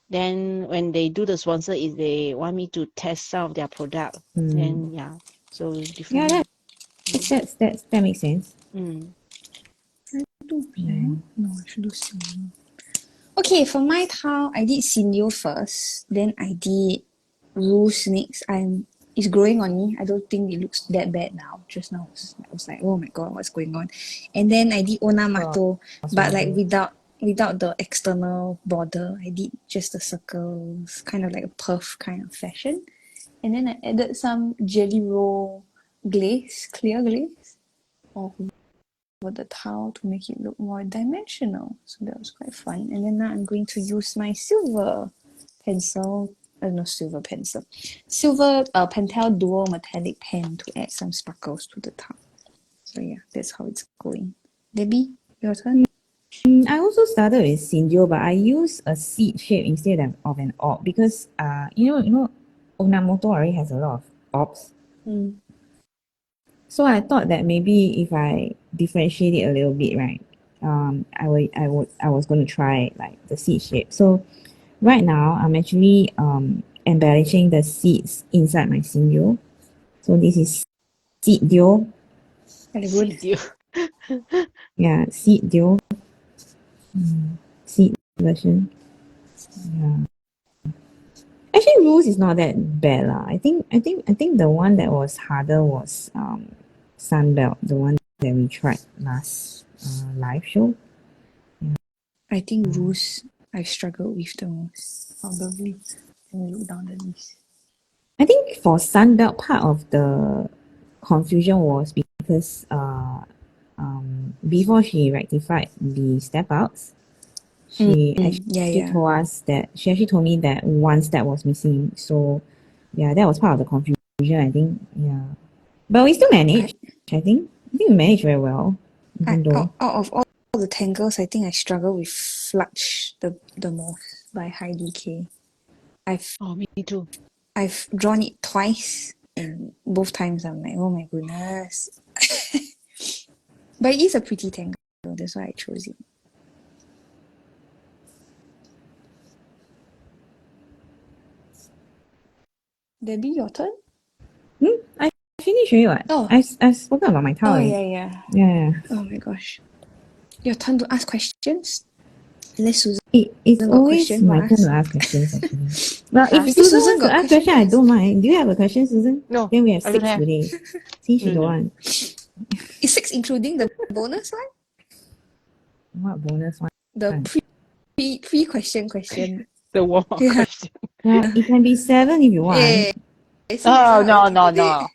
Then when they do the sponsor, if they want me to test some of their product, then yeah, so Yeah, different. that makes sense. No, I should do Syndeo. Okay, for my tile, I did Syndeo first. Then I did Roos next. It's growing on me. I don't think it looks that bad now. Just now, I was like, oh my god, what's going on? And then I did Onamato, but like without the external border. I did just the circles, kind of like a puff kind of fashion. And then I added some jelly roll glaze, clear glaze, over the tile to make it look more dimensional. So that was quite fun. And then now I'm going to use my silver pencil, silver Pentel Duo metallic pen to add some sparkles to the tile. So yeah, that's how it's going. Debbie, your turn. I also started with Syndeo, but I use a seed shape instead of an orb because Onamoto already has a lot of orbs. So I thought that maybe if I differentiate it a little bit, right? I was going to try like the seed shape. So right now I'm actually embellishing the seeds inside my Syndeo. So this is Syndeo. Very good. Yeah, Syndeo. Seed version. Yeah. Actually, Roos is not that bad lah. I think the one that was harder was Sunbelt, the one that we tried last live show. I think Roos I struggled with the most, probably. Let me look down the list. I think for Sunbelt, part of the confusion was because before she rectified the step outs, she actually told us that she actually told me that one step was missing. So yeah, that was part of the confusion, I think. Yeah. But we still managed, I think. I think we managed very well. Even though Out of all the tangles, I think I struggle with Flutch the most by Heidi K. Oh, me too. I've drawn it twice, and both times I'm like, oh my goodness. But it is a pretty tangle, that's why I chose it. Debbie, your turn? I finished already what? Oh. I've spoken about my towel. Oh, already. yeah. Yeah. Oh my gosh. Your turn to ask questions. Unless Susan It's got always question my for turn us. to ask questions actually. Well, if Maybe Susan Susan wants to got ask question question, to I ask. don't mind. Do you have a question, Susan? No, Then we have I don't 6 have. today. Since you No, don't no. want. Is 6 including the bonus one? What bonus one? The pre question. The warm up Yeah. question. Well, it can be 7 if you want. Yeah. Oh, no.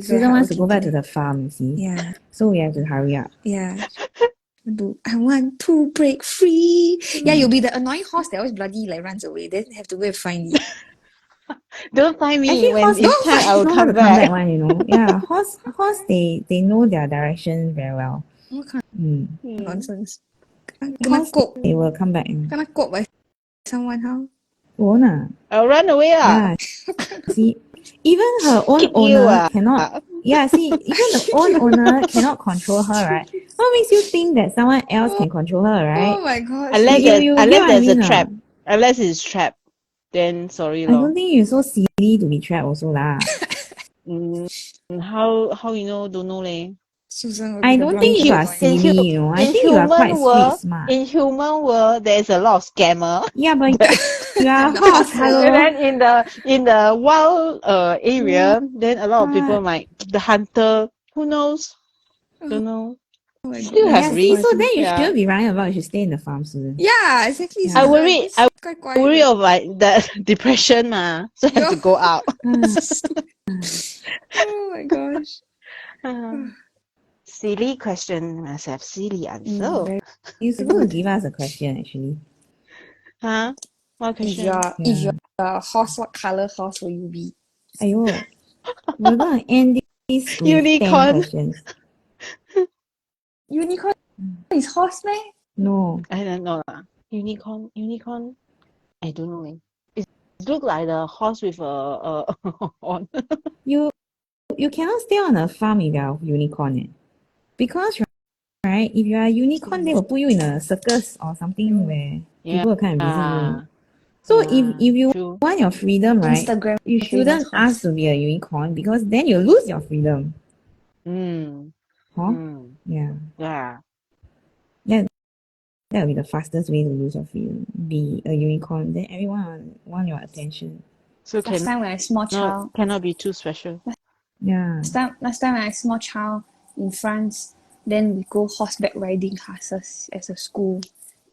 Susan wants to go back to the farm, you see. Yeah. So we have to hurry up. Yeah. I want to break free. Yeah, you'll be the annoying horse that always bloody like runs away. Then have to go and find it. Don't find me. Actually, When horse it's time, I will know how come to come back back. one, you know. Yeah, horse they know their direction very well. What kind of nonsense? Kena Horse kop. they will come back. Kena kop by someone, how? Won't ah. I'll run away. Yeah. See, even her own Kick you, owner cannot. Yeah, see, even the own owner cannot control her, right? What makes you think that someone else can control her, right? Oh my gosh. Unless You get what I there's a mean, trap. Unless it's trapped, then sorry I lor. don't think you're so silly to be trapped also lah. How you know? Don't know leh. Susan will be I the don't bloody think you are annoying silly, you know. I in think you are quite human street world, smart. in human world, there's a lot of scammer. Yeah, but you are The horse, hustler. hello. And then in the wild area, then a lot of people What? might the hunter. Who knows? Don't know. Oh my Still goodness. have Yeah, see, so risk. then you Yeah. shouldn't be running about. You should stay in the farm, Susan. Yeah, exactly. Yeah. Susan. I This quite quiet. worry of like the depression ma, so I have to go out. Oh my gosh. Silly question must have silly answer. Very You're supposed to good. give us a question, actually. Huh? What If question? you're a horse, what color horse will you be? Ayo, we're going to end this with 10 Unicorn. questions. Unicorn is horse, man. No. I don't know lah. Unicorn. I don't know. It look like the horse with a horn. You cannot stay on a farm if you're a unicorn. Because, right, if you are a unicorn, they will put you in a circus or something where people will come and visit you. So if you true. want your freedom, right, Instagram you shouldn't famous ask to be a unicorn because then you lose your freedom. Huh? Yeah. Yeah. That would be the fastest way to lose your freedom. Be a unicorn. Then everyone want your attention. So Last time when I was small child. cannot be too special. Yeah. Last time when I was small child in France, then we go horseback riding classes as a school.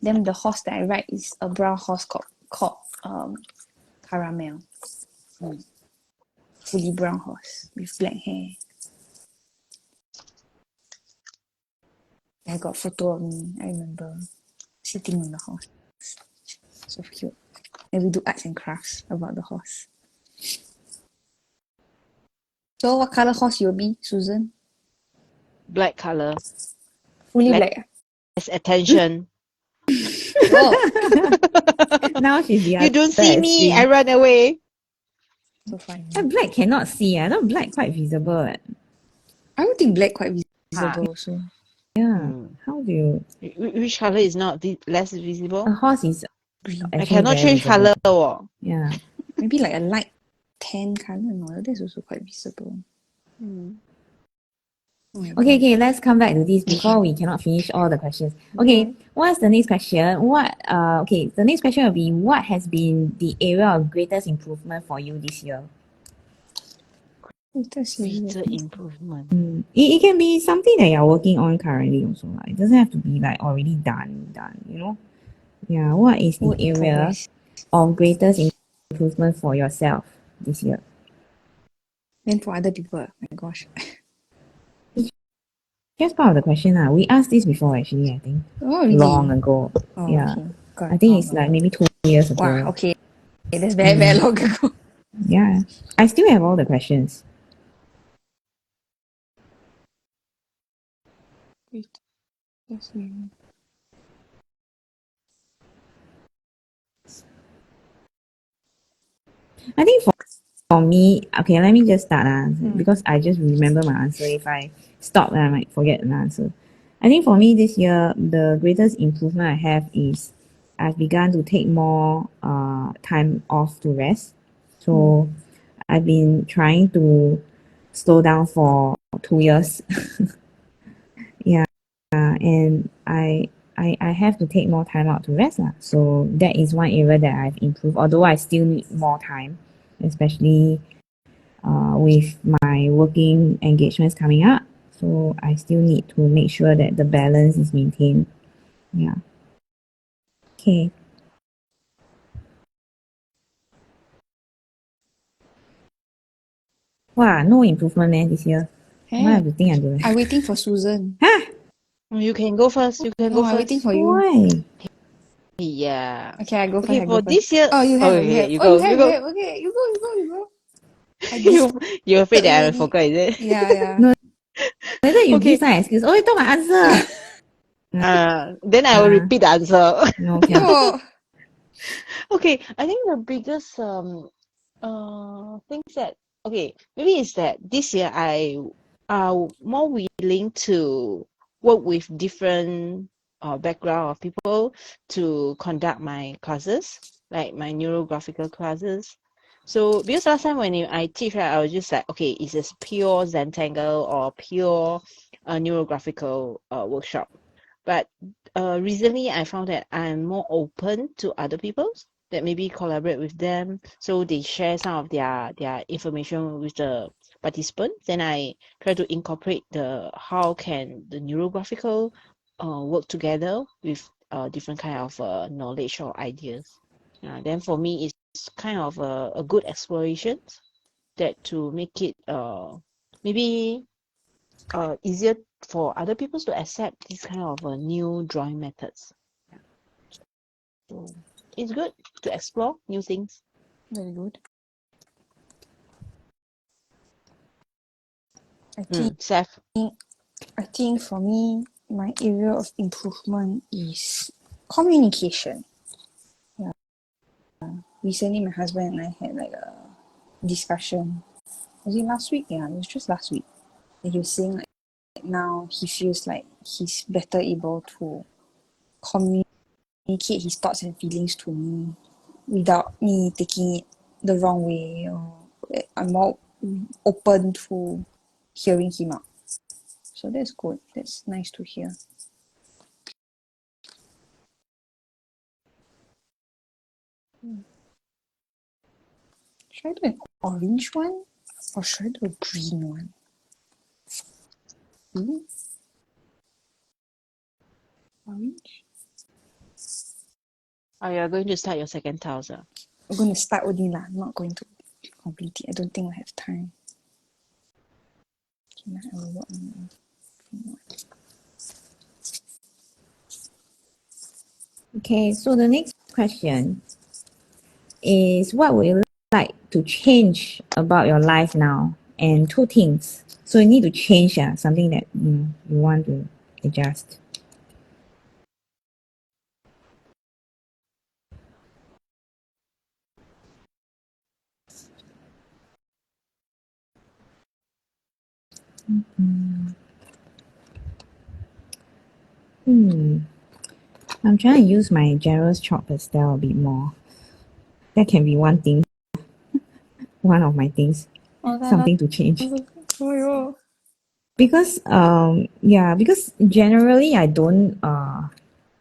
Then the horse that I ride is a brown horse called Caramel. Fully brown horse with black hair. I got photo of me, I remember, sitting on the horse. So cute. And we do arts and crafts about the horse. So what color horse you'll be, Susan? Black color. Fully Black. black. It's attention. Oh, Now she's the You don't see other me, I extreme. run away. so funny. Black cannot see. I know black quite visible. I don't think black quite visible also. Yeah. How do you... Which color is not less visible? A horse is Green. I actually cannot very change visible. color. Yeah. Maybe like a light tan color. No, that's also quite visible. Oh my God. Okay, let's come back to this before we cannot finish all the questions. Okay, what's the next question? The next question will be, what has been the area of greatest improvement for you this year? Greatest area. Greater improvement. It can be something that you're working on currently also. It doesn't have to be like already done, you know? Yeah, what is the Work in area progress. of greatest improvement for yourself this year? Then for other people, my gosh. Just part of the question. We asked this before actually, I think. Oh, really? Long ago. Oh, Yeah. okay. God. I think it's like maybe 2 years ago. Wow, okay. That's very, very long ago. Yeah. I still have all the questions. Greatest area. I think for me, okay, let me just start because I just remember my answer. If I stop, then I might forget an answer. I think for me this year, the greatest improvement I have is I've begun to take more time off to rest. So I've been trying to slow down for 2 years. Yeah, and I have to take more time out to rest. So that is one area that I've improved, although I still need more time, especially with my working engagements coming up. So I still need to make sure that the balance is maintained. Yeah. Okay. Wow, no improvement this year. Why I have to think until I'm waiting for Susan. You can go first. You can No, go I'm waiting first. for you. Why? Yeah. Okay, I go first. Okay, I for go this first. year. Oh, you have. You Okay, have. you Oh, you go. have. You You go. have. Okay, you go. You go. You go. I You're afraid that I will already. forget, is it? Yeah, yeah. No, whether you give Okay. some excuse. Oh, you took my answer. Then I will repeat the answer. No, cannot. No. Okay, I think the biggest things that okay, maybe it's that this year I are more willing to work with different background of people to conduct my classes, like my neurographical classes. So because last time when I teach, right, I was just like, okay, is this pure Zentangle or pure neurographical workshop? But recently I found that I'm more open to other people that maybe collaborate with them, so they share some of their information with the participants. Then I try to incorporate the how can the neurographical work together with different kind of knowledge or ideas. Then for me it's kind of a good exploration that to make it maybe easier for other people to accept this kind of new drawing methods. So it's good to explore new things. Very good. I think. Seth. I think for me, my area of improvement is communication. Yeah. Recently, my husband and I had like a discussion. Was it last week? Yeah, it was just last week. And he was saying like now he feels like he's better able to communicate his thoughts and feelings to me without me taking it the wrong way, or I'm more open to hearing him out. So that's good. That's nice to hear. Should I do an orange one or should I do a green one? Orange? Oh, you're going to start your second tiles. I'm going to start only lah. I'm not going to complete it. I don't think I have time. Okay, now I will work on the green one. Okay, so the next question is what would you like to change about your life now? And two things. So you need to change something that you want to adjust. I'm trying to use my generous chalk pastel a bit more. That can be one thing. One of my things. Something to change. Oh, Because because generally I don't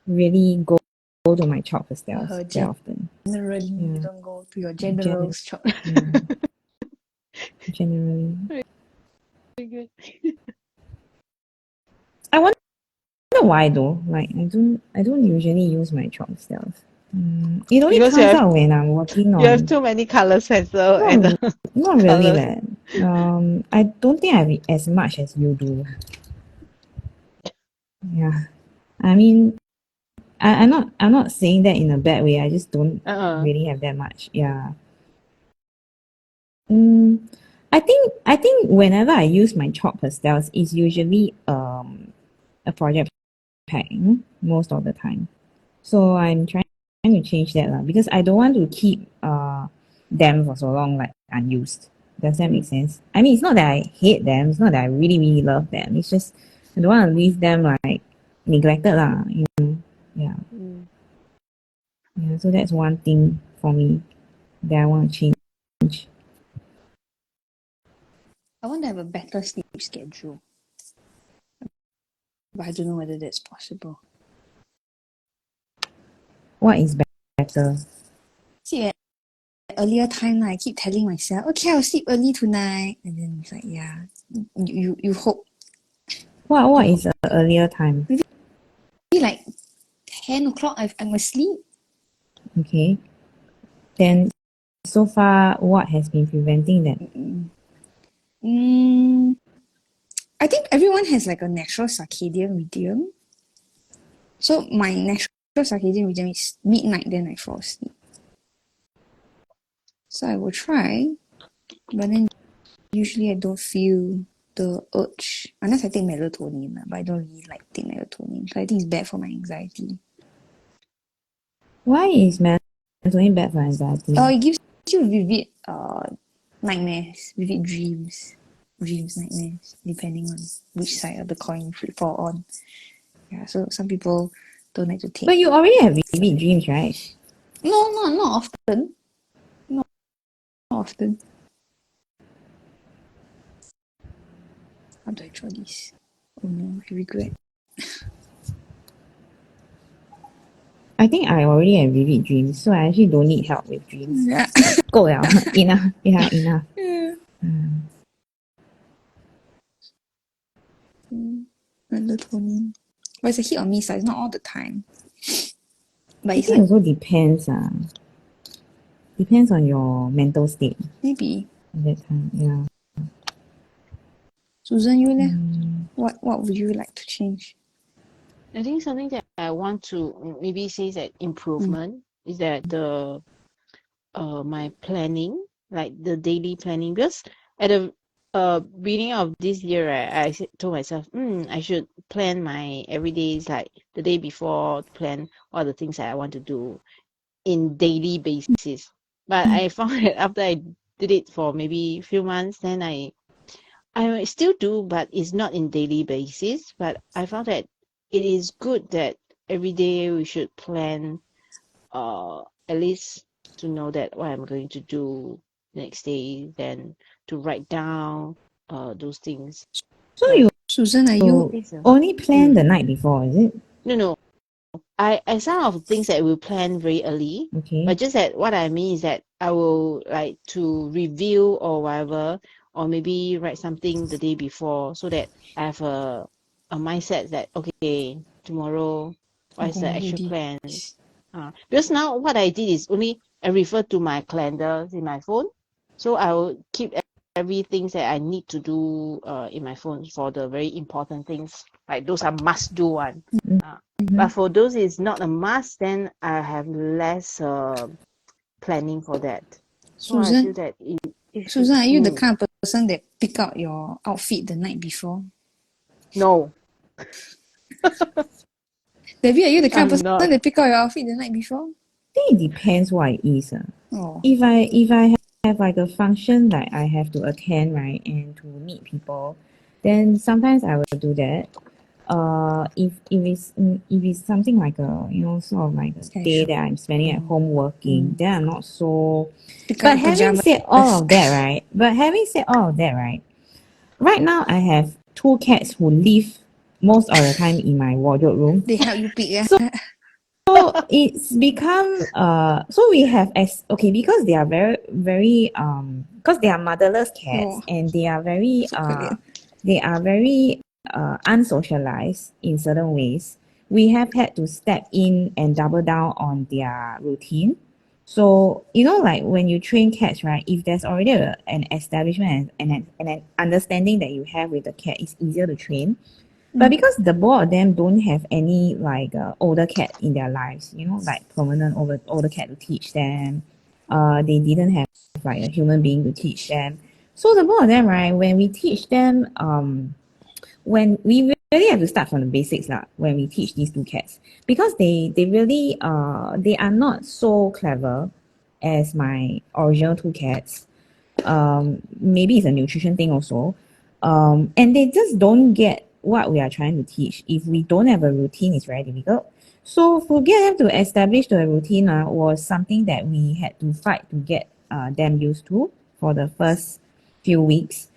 really go to my chalk pastels very often. generally, you don't go to your general's shop. generally. Very good. I wonder why though. Like I don't usually use my chalk pastels. It only Because comes out when I'm working you have on. too many colors pencil and Not, not really colors. that. I don't think I have as much as you do. Yeah. I mean, I'm not saying that in a bad way. I just don't really have that much. Yeah. Mm, I think whenever I use my chalk pastels, it's usually a project pack most of the time. So I'm trying to change that lah because I don't want to keep them for so long like unused. Does that make sense? I mean, it's not that I hate them. It's not that I really love them. It's just I don't want to leave them like neglected lah. You know? Yeah. Yeah. So that's one thing for me that I want to change. I want to have a better sleep schedule, but I don't know whether that's possible. What is better? See, at earlier time, I keep telling myself, okay, I'll sleep early tonight, and then it's like, yeah, you hope. What is the earlier time? Maybe like 10 o'clock, I'm asleep. Okay. Then so far, what has been preventing that? I think everyone has like a natural circadian rhythm. So my natural circadian rhythm is midnight, then I fall asleep. So I will try, but then usually I don't feel the urge unless I take melatonin, but I don't really like take melatonin. So I think it's bad for my anxiety. Why is melatonin bad for anxiety? It gives you vivid nightmares, vivid dreams, nightmares, depending on which side of the coin you fall on. Yeah, so some people don't like to take. But you already have vivid dreams, right? No, not often. Not often. How do I draw this? Oh no, I regret. I think I already have vivid dreams, so I actually don't need help with dreams. Yeah. 够了 enough. Yeah, enough. Melatonin. But it's a hit or miss, it's not all the time. But I it's think like it also depends. Depends on your mental state maybe. at that time. Yeah. Susan, you leh? What would you like to change? I think something that I want to maybe say that improvement is that the my planning, like the daily planning, because at the beginning of this year, right, told myself, I should plan my everydays like the day before, plan all the things that I want to do in daily basis. But I found that after I did it for maybe a few months, then I still do, but it's not in daily basis. But I found that it is good that every day we should plan at least to know that what I'm going to do next day, then to write down those things. So But you Susan, are you only plan the night before, is it? No. I some of the things that we plan very early, Okay. but just that what I mean is that I will like to review or whatever, or maybe write something the day before so that I have a mindset that okay, tomorrow what is the gonna do actual plan? this? Because now what I did is only I refer to my calendar in my phone, so I will keep everything that I need to do in my phone for the very important things, like those are must do one. But for those is not a must, then I have less planning for that. So I feel Susan, that it should, Susan, are you the kind of person that pick out your outfit the night before? no, Debbie, are you the kind of I'm person not. that pick out your outfit the night before? I think it depends what it is. Oh. If I have like a function that I have to attend, right, and to meet people, then sometimes I will do that. If it's something like a sort of like a day that I'm spending at home working, then I'm not so. But having said all of that, right? Right now I have two cats who live most of the time in my wardrobe room. They help you pick, yeah? So it's become so we have okay, because they are very because they are motherless cats, Oh, and they are very so 可怜. unsocialized in certain ways. We have had to step in and double down on their routine. So, like when you train cats, right? If there's already an establishment and an understanding that you have with the cat, it's easier to train. But because the both of them don't have any like older cat in their lives, like permanent older cat to teach them, they didn't have like a human being to teach them. So the both of them, right? When we teach them, when we really have to start from the basics lah. When we teach these two cats, because they really they are not so clever as my original two cats. Maybe it's a nutrition thing also. And they just don't get what we are trying to teach. If we don't have a routine, it's very difficult. So for get them to establish the routine was something that we had to fight to get them used to for the first few weeks.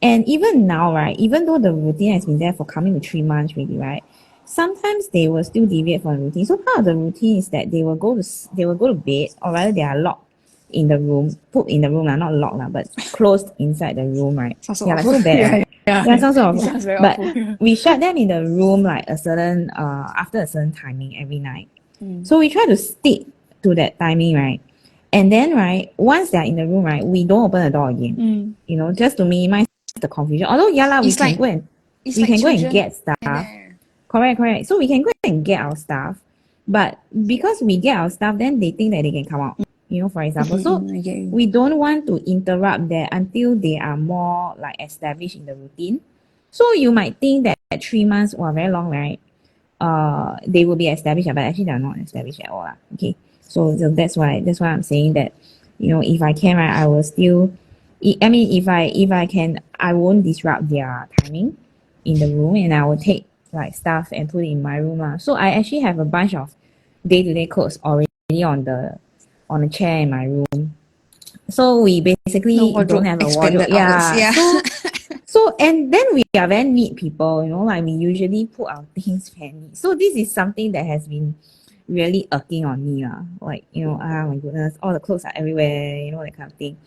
And even now, right, even though the routine has been there for coming to 3 months already, right, sometimes they will still deviate from the routine. So part of the routine is that they will go to bed, or rather they are locked in the room, put in the room, not locked, but closed inside the room, right? Sounds so Yeah, like awful. so bad, Yeah, right? yeah. Yeah, sounds so It awful. sounds very But awful. Yeah. we shut them in the room like a certain after a certain timing every night. So we try to stick to that timing, right? And then, right, once they're in the room, right, we don't open the door again. Just to minimize the confusion. Although, yeah, lah, we It's can like go and it's we like can go and children get stuff. there. Correct. So we can go and get our stuff, but because we get our stuff, then they think that they can come out. For example. So I get you. we don't want to interrupt that until they are more like established in the routine. So you might think that 3 months, very long, right? They will be established, but actually they are not established at all. Okay. So that's why I'm saying that, if I can, right, I will still. I mean, if I can, I won't disrupt their timing in the room, and I will take like stuff and put it in my room. So I actually have a bunch of day-to-day clothes already on a chair in my room. So we No basically don't wardrobe have a expanded wardrobe. hours. Yeah. Yeah. So and then we are very neat people, like we usually put our things very neat. So this is something that has been really irking on me. Like, my goodness, all the clothes are everywhere, that kind of thing.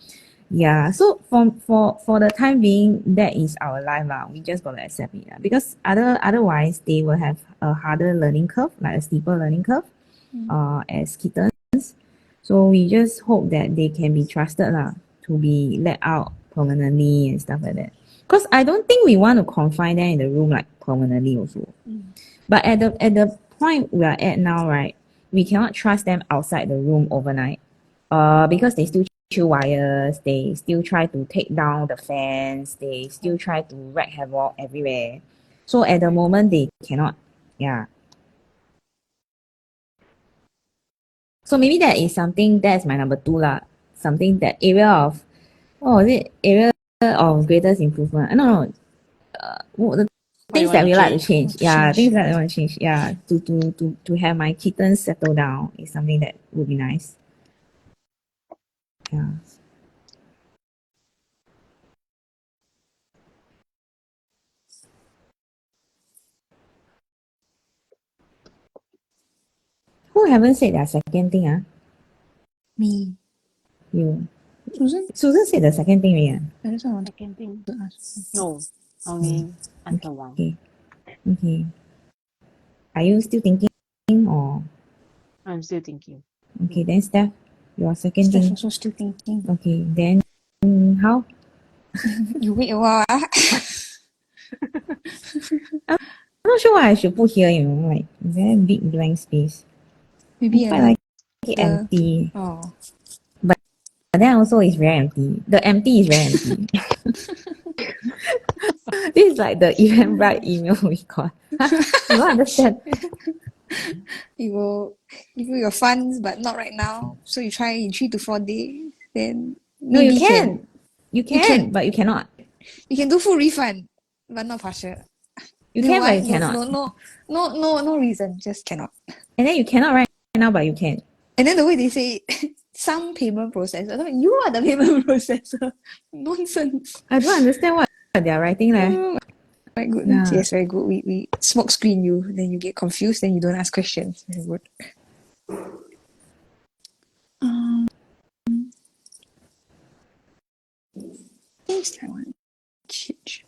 Yeah. So for the time being, that is our life. We just gotta accept it. Because otherwise they will have a harder learning curve, like a steeper learning curve, as kittens. So we just hope that they can be trusted to be let out permanently and stuff like that. Because I don't think we want to confine them in the room like permanently also. But at the point we are at now, right, we cannot trust them outside the room overnight. Because they still chew wires, they still try to take down the fans, they still try to wreak havoc everywhere. So at the moment they cannot. Yeah. So maybe that's my number two lah. Something that area of is it area of greatest improvement? No. The What you things that want we to like to change? change. Yeah, things that I want to change. Yeah, to have my kittens settle down is something that would be nice. Yeah. Who haven't said their second thing? Me. You. Susan? Susan said the second thing already. I just want Second thing. to ask. No, only answer one. Okay. Are you still thinking or I'm still thinking. okay? Then Steph, your second Steph thing. also still thinking. Okay, then how? You wait a while. I'm not sure why I should put here. Like very big blank space. Maybe I quite like it the empty. oh. But then also it's very empty. The empty is very empty. This is like the Eventbrite email we got. You don't understand. You will give you your funds, but not right now. So you try in 3 to 4 days. Then No, you maybe can. You You can, can. but you cannot. you can do full refund, but not partial. You Then can, but why? you cannot. No reason. Just cannot. And then you cannot right now, but you can. And then the way they say some payment processor. I mean, you are the payment processor. Nonsense. I don't understand what they are writing there. Oh my goodness. Yeah. Yes, very good. We smoke screen you, then you get confused, then you don't ask questions. Very good. Things I want to teach.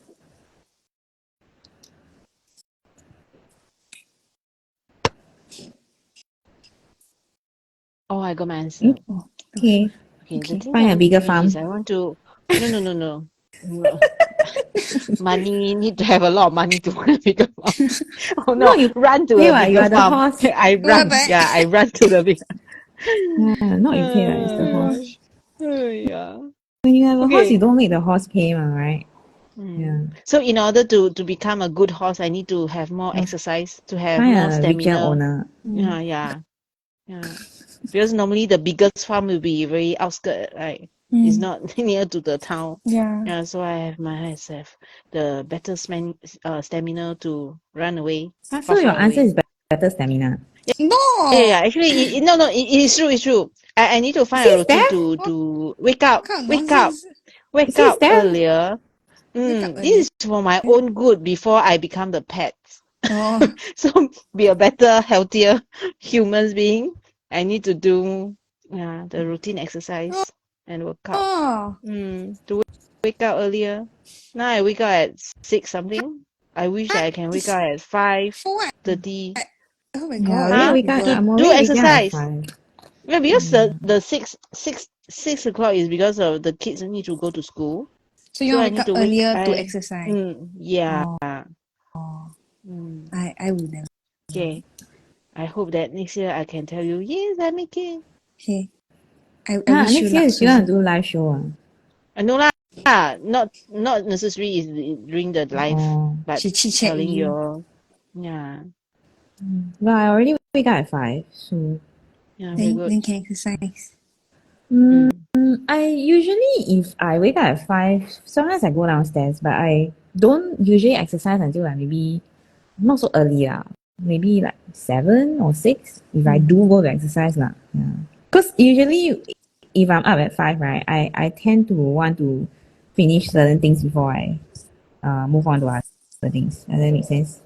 Oh, I got my answer. Oh, Okay. Okay, the Okay. thing Find I a want to bigger change is farm. I want to. No. No. Money, need to have a lot of money to run a bigger farm. Oh No, no, you run to pay a what? You bigger are the farm. horse. I run. Bye-bye. Yeah, I run to the big. Yeah, not you pay, right? It's the Uh, horse. yeah. When you have a horse, you Okay. don't make the horse pay, right? Yeah. So in order to become a good horse, I need to have more You'll exercise, to have find more a richer stamina. owner. Yeah. Because normally the biggest farm will be very outskirt, right? It's not near to the town. Yeah. Yeah, so I have the better stamina to run away So your far answer away. is better stamina. Yeah. No! Actually, no. It is true. It's true. I need to find a See, routine Steph? to What kind of nonsense? wake See, up Steph? earlier. Wake up This earlier. is for my own good before I become the pet. Oh. So be a better, healthier human being. I need to do the routine exercise and workout. Oh. To wake up earlier. Now I wake up at 6 something. I wish I can wake up at For what? 5:30. Oh my Yeah, I god, already you Huh? wake up. people. To I'm do already waking up at exercise. 5. Yeah, because the 6 o'clock is because of the kids need to go to school. So you So want I to wake need up to wake earlier to I exercise? yeah. Oh. Mm, I would never. okay. I hope that next year I can tell you, yes, I make it. Okay. I wish you Next year luck, you still want Susan. to do live show. I know lah. Not necessary is during the live, Oh. but She chit chat with telling you. you, yeah, Well, I already wake up at 5. So very Then good. can exercise. mm, Mm. I usually, if I wake up at 5, sometimes I go downstairs, but I don't usually exercise until like maybe not so early lah. Maybe like 7 or 6 if I do go to exercise lah. Yeah. Because usually if I'm up at 5, right, I tend to want to finish certain things before I move on to other things. Does that make sense?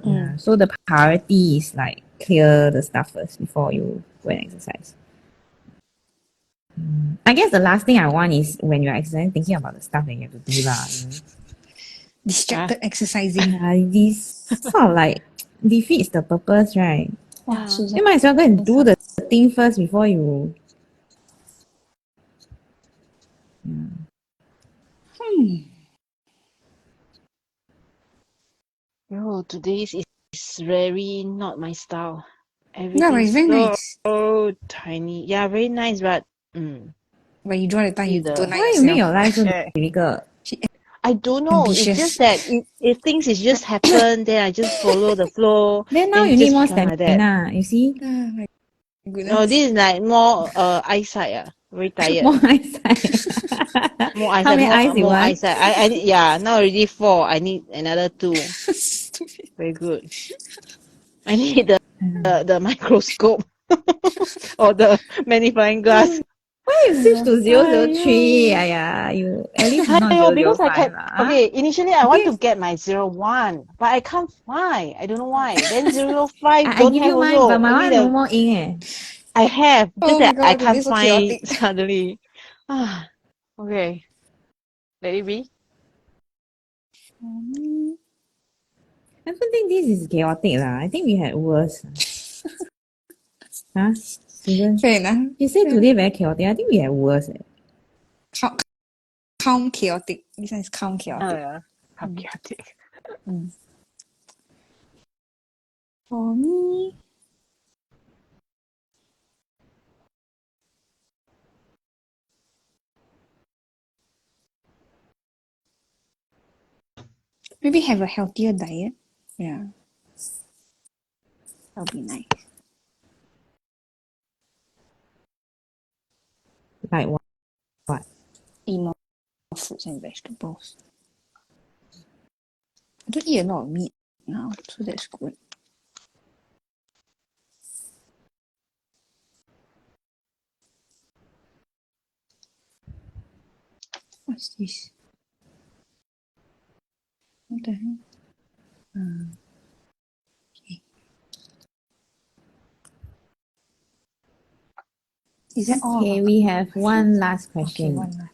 Yeah. So the priority is like clear the stuff first before you go and exercise. I guess the last thing I want is when you're exercising, thinking about the stuff that you have to do lah. Distracted exercising. This sort of like defeats the purpose, right? Wow, Yeah. Susan. You might as well go and do the thing first before you. Oh, today's is very not my style. Yeah, but Everything's it's very nice. so tiny. Yeah, very nice, but When you draw the time, see you don't like Why you make yourself. your life so difficult? I don't know. It's just Ambitious. that if things is just happen, then I just follow the flow. Then now Then you it need just more become like that. stamina. You see, Oh my No, goodness. this is like more eyesight. Very more tired. eyesight. More How eyesight. many eyes you More want? eyesight. I need, yeah. Now already 4. I need another 2. Stupid. Very good. I need the microscope or the magnifying glass. Why you switch to 003? !aiyo! You at least it's not zero zero Because I five can. lah. Okay, initially I want Okay, to get my 01, but I can't find. I don't know why. Then 005 I don't give have you mine, but also. my Only one no the more ink I have, just Oh my that I god, can't today's so find chaotic. suddenly. Ah, okay. Let it be. I don't think this is chaotic lah. I think we had worse. Huh? Susan? Fair enough. You say today very chaotic. I think we had worse. Calm, calm chaotic. This one is calm chaotic. Yeah. How chaotic. For me, maybe have a healthier diet. Yeah. That'll be nice. Like what? Eat more fruits and vegetables. I don't eat a lot of meat now, so that's good. What's this? What the hell? Okay. Is that all? Okay, we have one last Okay, question. one last.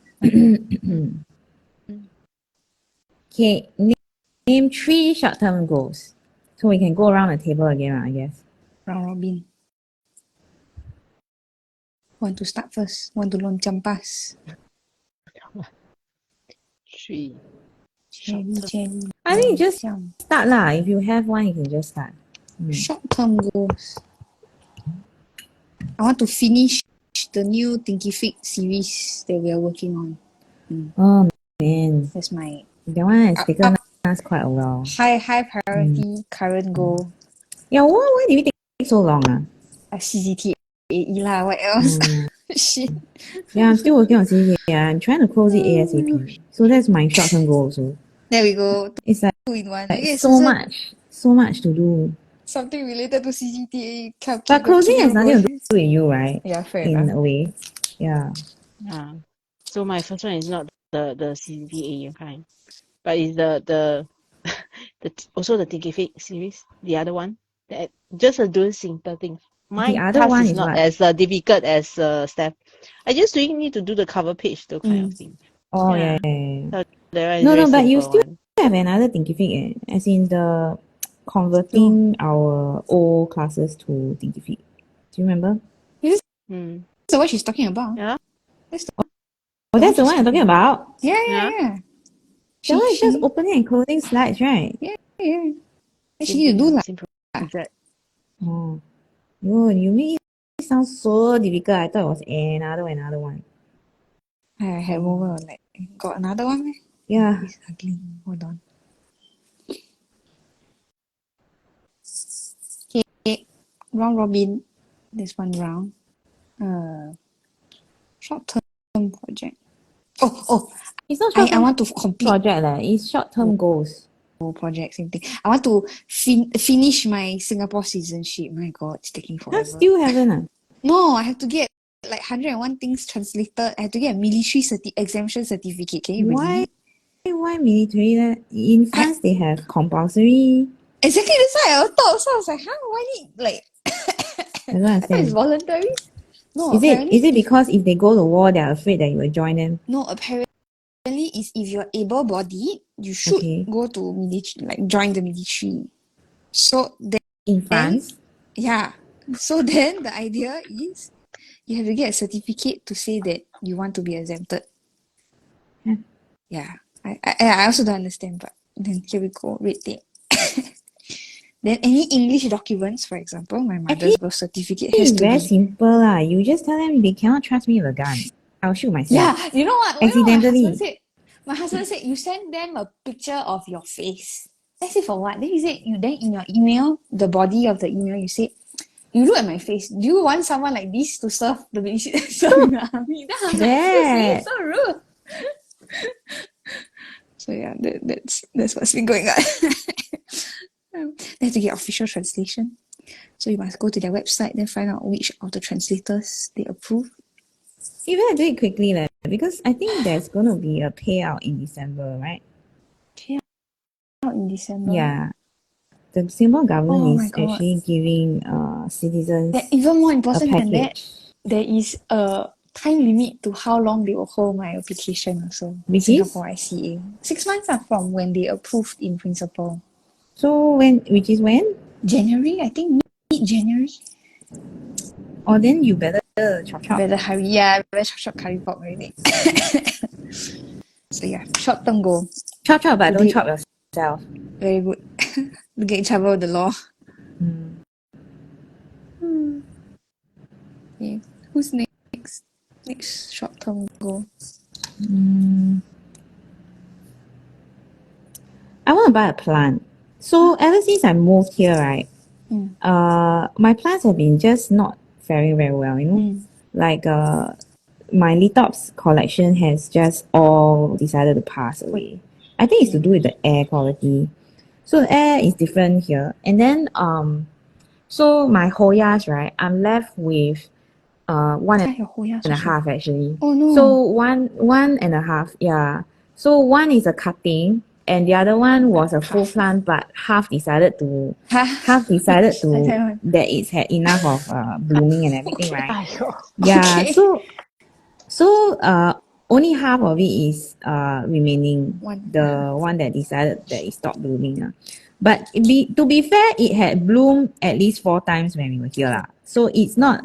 Okay, name 3 short-term goals. So we can go around the table again, I guess. Round robin. Want to start first? Want to loncam pass? 3. Jelly. I think just loncam. start lah. If you have one, you can just start. Short-term goals. I want to finish the new Thinkific series that we are working on. Oh man, That's my that one has taken us quite a while. high priority current goal. Yeah, why did we take so long? CZTAE lah. What else? Shit. Yeah, I'm still working on CCA. I'm trying to close it ASAP. So that's my short-term goal also. There we go. It's like, 2 in 1. like Okay, so much to do. Something related to CGTA. But closing has nothing to do with you, right? Yeah, fair In enough. a way. Yeah. So my first one is not the CCA kind, but it's the also the Thinkific series, the other one. That just doing simple things. My The other task one is is not what? as difficult as Steph. I just really need to do the cover page, those kind of thing. Oh, Yeah. yeah. So that one is No, very but you simple still one. have another Thinkific, as in the converting our old classes to Thinkific. Do you remember? Mm. So what she's talking about? Yeah. Oh, that's the one you're talking about? Yeah. That one is just opening and closing slides, right? Yeah. She need to do like. Exact. Oh, you make it sound so difficult. I thought it was another one. I had moment like, got another one? Eh? Yeah. It's ugly. Hold on. Okay. Round robin. This one round. Short-term project. Oh. It's not I short-term want to complete project. It's short-term goals. project, same thing. I want to finish my Singapore citizenship. My God, it's taking forever. Still haven't. No, I have to get like 101 things translated. I have to get a military exemption certificate. Can you believe it? Why military? In France, they have compulsory. Exactly, that's why I thought. So I was like, why need like? I don't I thought it's understand. voluntary. No, Is it because if they go to war, they're afraid that you will join them? No, apparently is if you're able-bodied, you should go to military, like join the military. So then in France, yeah. So then the idea is you have to get a certificate to say that you want to be exempted. Yeah. I also don't understand, but then here we go, red tape. Then any English documents, for example, my mother's birth certificate has it's to very be. simple lah. You just tell them they cannot trust me with a gun. I'll shoot myself. Yeah, you know what? Accidentally. My husband said you send them a picture of your face. That's it for what? Then he said then in your email, the body of the email, you said, you look at my face. Do you want someone like this to serve the army? Then I'm like, so rude. So yeah, that's what's been going on. They have to get official translation. So you must go to their website, then find out which of the translators they approve. You better do it quickly, because I think there's going to be a payout in December, right? Payout in December? Yeah. The Singapore government is actually giving citizens even more important a than that, there is a time limit to how long they will hold my application also. Which Singapore is? ICA. 6 months are from when they approved in principle. So which is when? January, I think mid-January. Oh, then you better chop. Better hurry. Yeah, better chop curry pop already. So yeah, short-term goal. Chop, but don't chop yourself. Very good. Get in trouble with the law. Okay. Who's next? Next short-term goal. I want to buy a plant. So ever since I moved here, right, my plants have been just not faring very well, Like my Lithops collection has just all decided to pass away. I think it's to do with the air quality. So the air is different here. And then so my Hoyas, right, I'm left with one and a half actually. Oh no. So one and a half, yeah. So one is a cutting, and the other one was a full plant, but half decided to Like that one. that it's had enough of blooming and everything, right? !aiyo! Yeah, Okay. so only half of it is remaining. One. The one that decided that it stopped blooming. But to be fair, it had bloomed at least 4 times when we were here. So it's not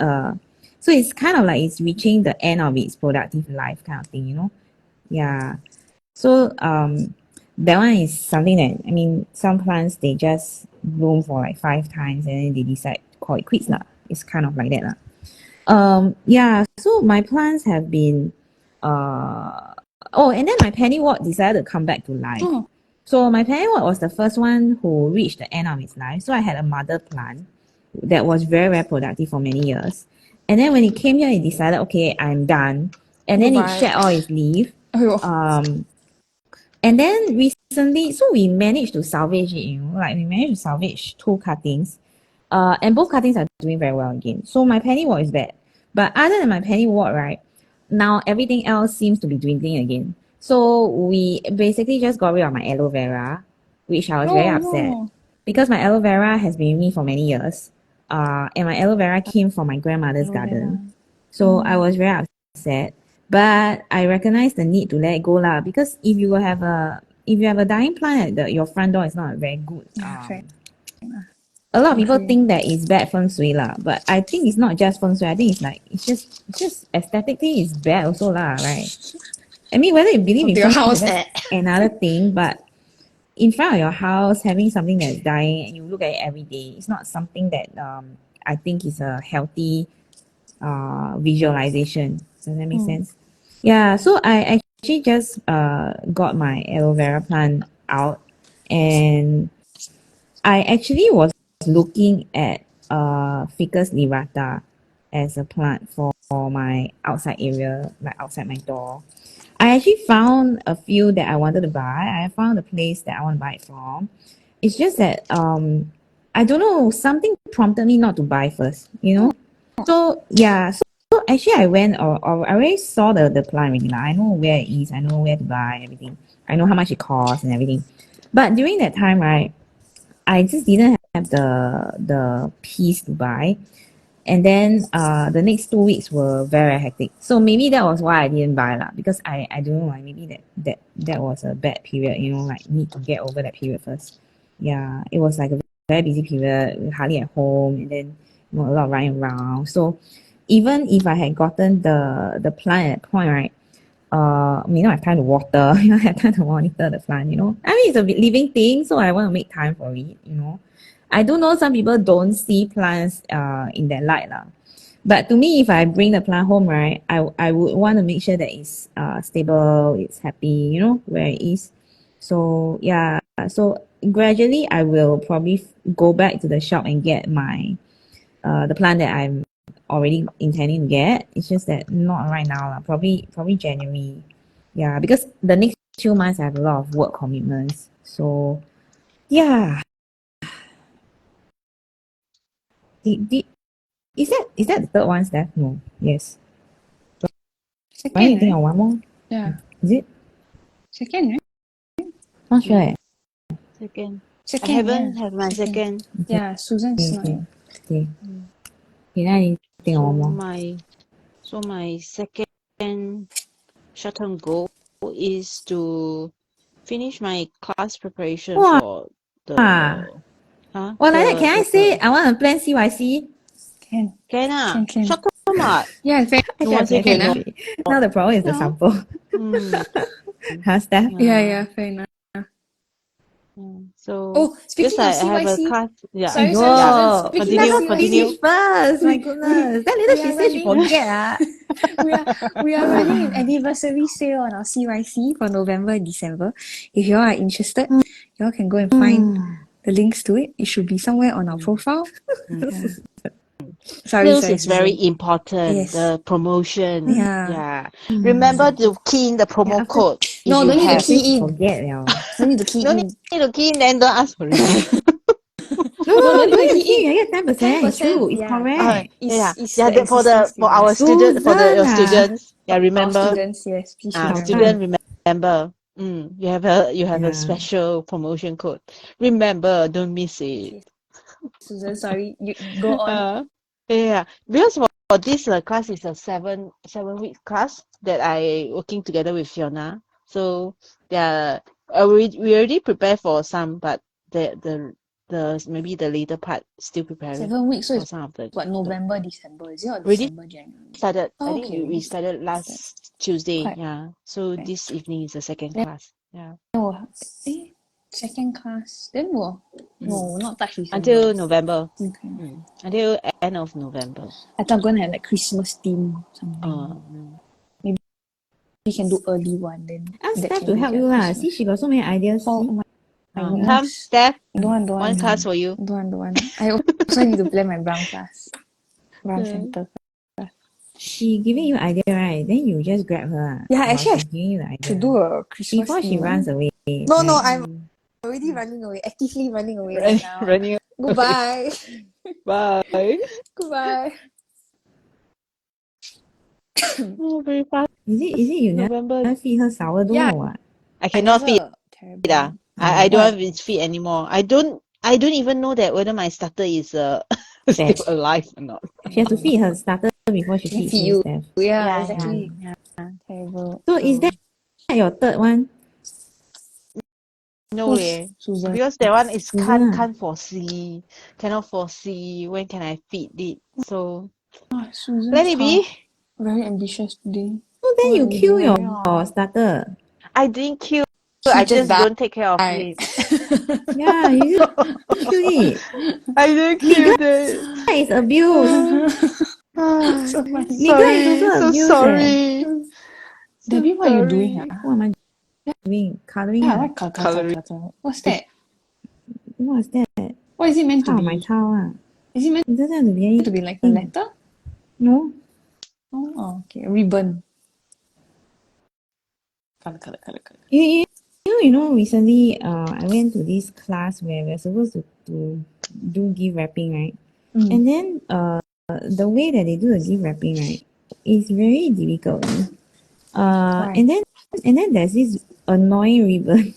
so it's kind of like it's reaching the end of its productive life kind of thing, you know? Yeah. So that one is something that, I mean, some plants they just bloom for like 5 times and then they decide to call it quits lah. It's kind of like that lah. Yeah, so my plants have been and then my pennywort decided to come back to life. Oh. So my pennywort was the first one who reached the end of its life. So I had a mother plant that was very, very productive for many years. And then when it came here, it decided, okay, I'm done. And then it Goodbye. shed all its leaf. Oh. And then recently, so we managed to salvage it, you know, like we managed to salvage 2 cuttings. And both cuttings are doing very well again. So my pennywort is back. But other than my pennywort, right, now everything else seems to be dwindling again. So we basically just got rid of my aloe vera, which I was very upset. No. Because my aloe vera has been with me for many years. And my aloe vera came from my grandmother's garden. So I was very upset. But I recognize the need to let it go lah. Because if you have a dying plant at your front door, it's not a very good. Fair. A lot of people think that it's bad feng shui lah, but I think it's not just feng shui. I think it's like it's just aesthetically it's bad also lah, right? I mean, whether you believe in Your feng house, shui, that's another thing, but in front of your house, having something that's dying and you look at it every day, it's not something that I think is a healthy visualization. Does that make sense? Yeah, so I actually just got my aloe vera plant out, and I actually was looking at Ficus lirata as a plant for my outside area, like outside my door. I actually found a few that I wanted to buy. I found a place that I want to buy it from. It's just that I don't know, something prompted me not to buy first, you know? So yeah, so actually I went or I already saw the plant already. I know where it is, I know where to buy everything. I know how much it costs and everything. But during that time, right, I just didn't have the piece to buy. And then the next 2 weeks were very, very hectic. So maybe that was why I didn't buy lah. Because I don't know, maybe that was a bad period, you know, like need to get over that period first. Yeah, it was like a very busy period, hardly at home, and then you know, a lot of running around. So even if I had gotten the plant at that point, right, you know, I have time to water, you know, I have time to monitor the plant, you know. I mean, it's a living thing, so I want to make time for it, you know. I do know some people don't see plants in that light lah. But to me, if I bring the plant home, right, I would want to make sure that it's stable, it's happy, you know, where it is. So yeah, so gradually I will probably go back to the shop and get my the plant that I'm already intending to get. It's just that not right now lah. Probably January. Yeah, because the next 2 months I have a lot of work commitments. So yeah. Is that the third one, Steph? No. Yes. Second, I need to think right? of one more. Yeah. Is it? Second, right? Not sure. Second. Second, I haven't yeah. had my second. Yeah, Susan's not. Okay. Okay. Then I need to think of one more. So my second short-term goal is to finish my class preparation Wow. for the Well, like that, can I say I want to plan CYC? Can. Can ah? Can. Short-term what? Yeah, fair. You want to say Actually, can ah? now the problem is the No. sample. Huh, Steph? Yeah, fair enough. So Oh, speaking because of I have a CYC, class. Yeah. Sorry, Yo, Susan. Speaking let of her Continue. finish first. My goodness. That little we she are said she running- forget. we are running an anniversary sale on our CYC for November and December. If you all are interested, you all can go and find the links to it. It should be somewhere on our profile. Yeah. Sales is Susan. very important. Yes. The promotion. Yeah. Remember to key in the promo Yeah, after- code. No, if don't you need to have. key in. Forget now. Don't need to key No in. need to key in, then don't ask for it. No, don't don't need to need to key key. I get 10%. It's 10%, true. It's yeah. correct. It's yeah. the For our existing students, for the Susan, students. Yeah, Our remember. students, yes. Please remember. Student remember. You have a Yeah. special promotion code. Remember, don't miss it. Susan, sorry, you go on. Yeah, because for this class is a seven week class that I working together with Fiona. So yeah, we already prepare for some, but the maybe the later part still preparing 7 weeks, so for it's some of the what, November, December? Is it, or already December, January? started. I Oh, think okay, we started last Tuesday. quite Yeah, so right. this evening is the second Then class. Yeah, second class. Then no, not touch December. until November. Okay. Until end of November. I thought I'm gonna have like Christmas theme something. No. Maybe we can do early one, then Ask that Steph can to be help their you lah. Christmas. See, she got so many ideas. Oh, See? oh my Come, goodness. Steph. Don't want. One class for you. Don't want. I also need to plan my brown class. Brown Mm. center. She giving you idea, right? Then you just grab her. Yeah, while actually, she's giving you the idea. to do a Christmas Before she theme. runs away. No, right? I'm already running away, actively running away right now. Running. Goodbye. Bye. Goodbye. Oh, very fast. Is it you November. never feed her sourdough Yeah. or what? I I cannot feed never. it. I Oh. don't Why? have its feet anymore. I don't even know that whether my starter is still Steph. alive or not. She has to feed her starter before she Then feeds feed you, you. Steph. Yeah, exactly. Yeah. Terrible. So is that your third one? No Who's way. Susan? Because that one is Susan. can't foresee. Cannot foresee when can I feed it. So Susan's let it be. very ambitious today. So then you kill your Yeah. starter. I didn't kill. He I just just don't take care of died. it. Yeah, you just kill it. I didn't kill Neglect it. is abuse. So funny. Neglect is Sorry, also so abuse. sorry. Debbie, what are you doing? Sorry. What am I doing? Coloring. Yeah, what Coloring. What's that? What's that? What is it meant to Part of my be? towel. Is it meant It doesn't have to be to be like a anything. letter? No. Oh, okay. A ribbon. Color. You know, recently I went to this class where we're supposed to do gift wrapping, right? And then the way that they do the gift wrapping, right, is very difficult. Why? And then there's this annoying ribbon.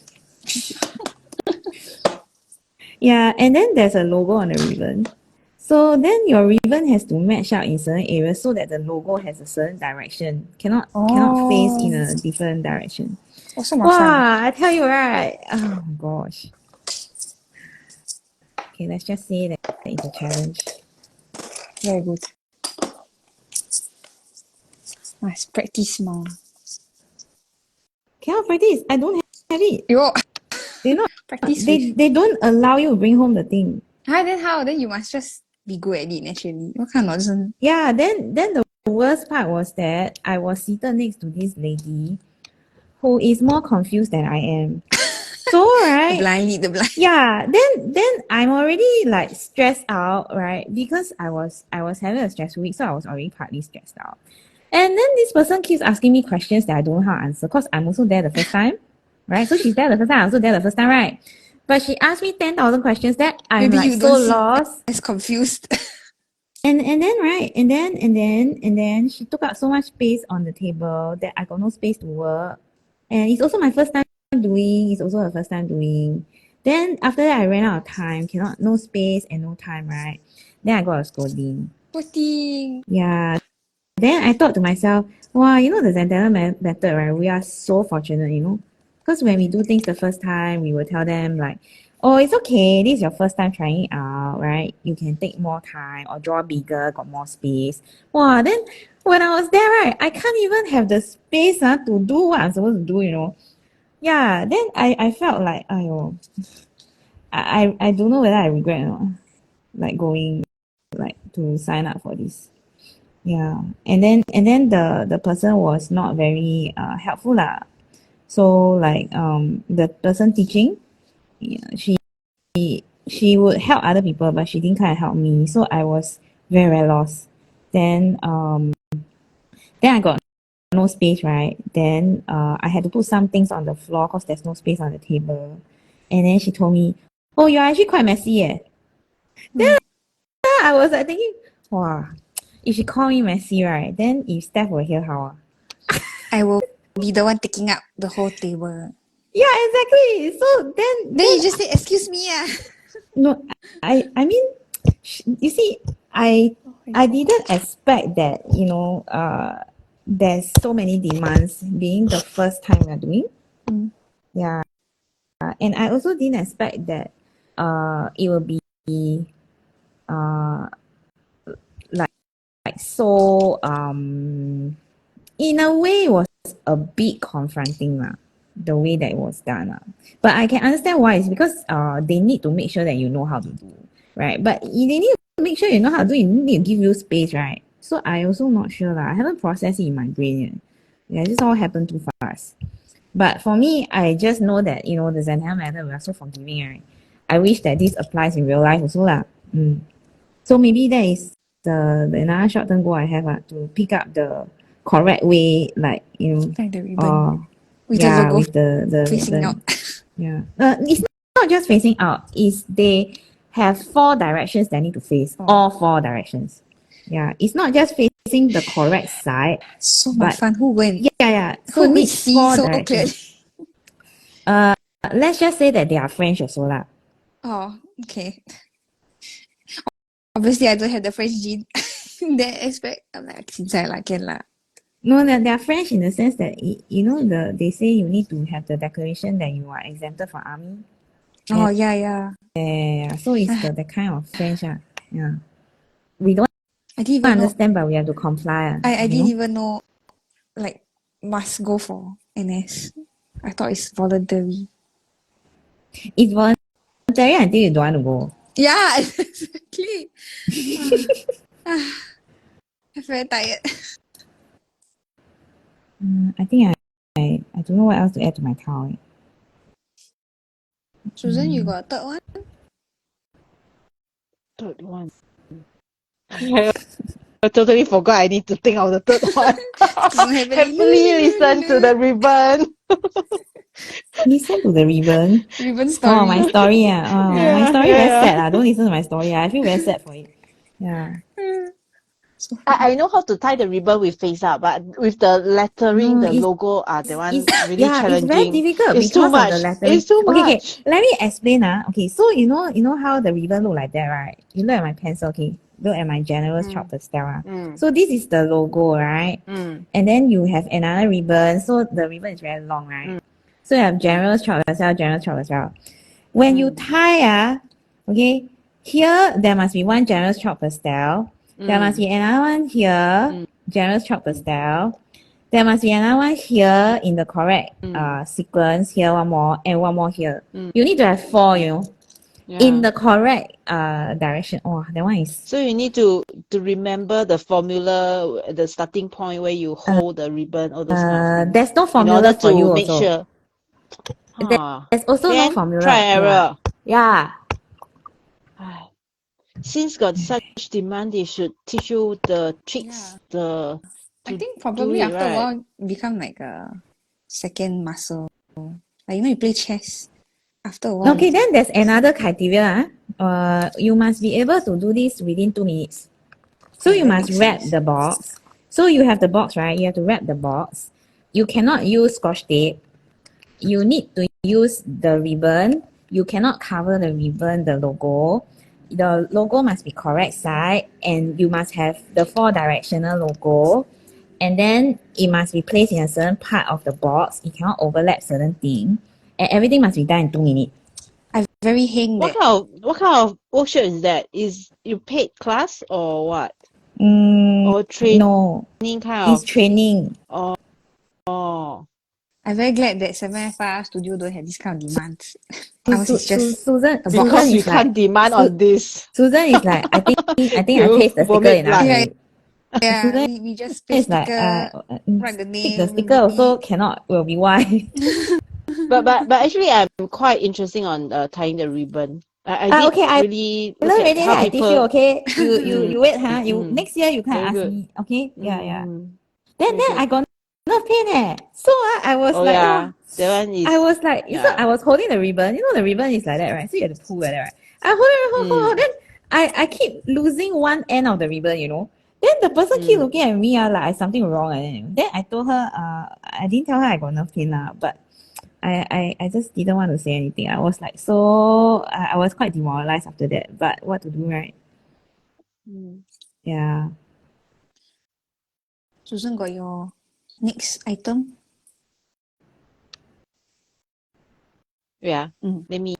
Yeah, and then there's a logo on the ribbon. So then your ribbon has to match out in certain areas so that the logo has a certain direction. Cannot face in a different direction. Also my Wow, I tell you right. Oh my gosh. Okay, let's just say that it's a challenge. Very good. Must practice more. Cannot practice. I don't have it. Yo, They not practice they don't allow you to bring home the thing. Hi, then how? Then you must just be good at it naturally. What kind of nonsense? Yeah, then the worst part was that I was seated next to this lady who is more confused than I am. So right, The blind. yeah, then I'm already like stressed out, right? Because I was having a stressful week, so I was already partly stressed out. And then this person keeps asking me questions that I don't know how to answer because I'm also there the first time, right? So she's there the first time, I'm also there the first time, right? But she asked me 10,000 questions that I'm Maybe like you so don't see lost. as confused. And then right, and then she took up so much space on the table that I got no space to work. And it's also my first time doing, it's also her first time doing. Then after that I ran out of time, no space and no time, right? Then I got a scolding. Poor thing. Yeah. Then I thought to myself, wow, you know the Zentangle method, right? We are so fortunate, you know. Because when we do things the first time, we will tell them like, oh, it's okay, this is your first time trying it out, right? You can take more time or draw bigger, got more space. Wow, then when I was there, right, I can't even have the space to do what I'm supposed to do, you know. Yeah, then I felt like, ayo, I don't know whether I regret or not, like going like to sign up for this. Yeah, and then the person was not very helpful lah. So like the person teaching, yeah, she would help other people, but she didn't kind of help me. So I was very lost. Then I got no space, right? Then I had to put some things on the floor because there's no space on the table. And then she told me, "Oh, you're actually quite messy, eh." Then I was like thinking, wow, if she call me messy, right? Then if Steph were here, how? I will be the one taking up the whole table. Yeah, exactly. So Then you just say, excuse me. no, I mean, you see, I Oh my I God. didn't expect that, there's so many demands being the first time we're doing. Mm. Yeah. And I also didn't expect that it will be uh like so in a way it was a bit confronting lah, the way that it was done lah. But I can understand why. It's because they need to make sure that you know how to do, right? But they need to make sure you know how to do. You need to give you space, right? So I also not sure lah. I haven't processed it in my brain yet. Yeah, this all happened too fast. But for me, I just know that the Zentangle method, we are so forgiving, right? I wish that this applies in real life also lah. So maybe that is the another short term goal I have to pick up the correct way, like Like the ribbon with the yeah, logo with the facing out. yeah. It's not just facing out. Is they have 4 directions that need to face all 4 directions. Yeah, it's not just facing the correct side, So but fun. Who went? yeah. Who So could it's see 4 so clearly? directions. Let's just say that they are French also lah. Oh, okay. Obviously, I don't have the French gene in that aspect. I'm like, since I like it lah. No, they are French in the sense that they say you need to have the declaration that you are exempted from army. Oh, yeah. Yeah. So it's the kind of French yeah. We don't I didn't even know. understand, but we have to comply. I didn't even know, like, must go for NS. I thought it's voluntary. It's voluntary until you don't want to go. Yeah, exactly. I'm very tired. I think I don't know what else to add to my towel. Susan, you got a third one? Third one. I totally forgot I need to think of the third one. Happily listen to the ribbon. Listen to the ribbon. Ribbon story. Oh, my story. My story very yeah. sad. Don't listen to my story. I feel very sad for it. Yeah. I know how to tie the ribbon with face up, but with the lettering, No, the logo, the one really it's very challenging. difficult It's because too of much. the lettering. It's too Okay, much. let me explain. Okay, so you know how the ribbon look like that, right? You look at my pencil, okay? Look at my generous chop pastel. So this is the logo, right? And then you have another ribbon. So the ribbon is very long, right? So you have generous chop pastel. When you tie, okay, here there must be one generous chop pastel. There must be another one here, generous chop pastel. There must be another one here in the correct sequence. Here one more and one more here. You need to have 4, in the correct direction. Oh, that one is. So you need to remember the formula, the starting point where you hold the ribbon, all those kind of things. There's no In formula order for to you make also. sure. There's also no Then formula. try error. Yeah. Since got such demand, they should teach you the tricks. I think probably after a while become like a second muscle. Like you play chess. After a while. Okay, then there's another criteria. You must be able to do this within 2 minutes. So you must wrap the box. So you have the box, right? You have to wrap the box. You cannot use scotch tape. You need to use the ribbon. You cannot cover the ribbon, the logo. The logo must be correct side, and you must have the 4 directional logo. And then it must be placed in a certain part of the box. It cannot overlap certain thing. And everything must be done in 2 minutes. I very hang What kind of workshop is that? Is you paid class or what? Or training No, kind it's of? training. Oh. I'm very glad that 7FR Studio don't have this kind of demands. Susan Because we is can't like, demand on this. Susan is like, I think I You paste the sticker vomit enough. blood. Yeah, Susan we just paste is like, sticker, write the stick the name. sticker also cannot, will be why. But actually, I'm quite interesting on tying the ribbon. I did Okay, I really look learn at already, how I teach you, people. okay? You wait, You next year you can Very ask good. me, okay? Yeah. Very Then I got nerve pain So I was Oh like, yeah, that one is. I was like, Yeah. I was holding the ribbon. The ribbon is like that, right? So you have to pull like that, right? I hold. Then I keep losing one end of the ribbon, Then the person keep looking at me, like something wrong. Then I told her, I didn't tell her I got nerve pain, but I just didn't want to say anything. I was like so I was quite demoralized after that. But what to do, right? Yeah. Susan got your next item. Yeah. Mm. Let me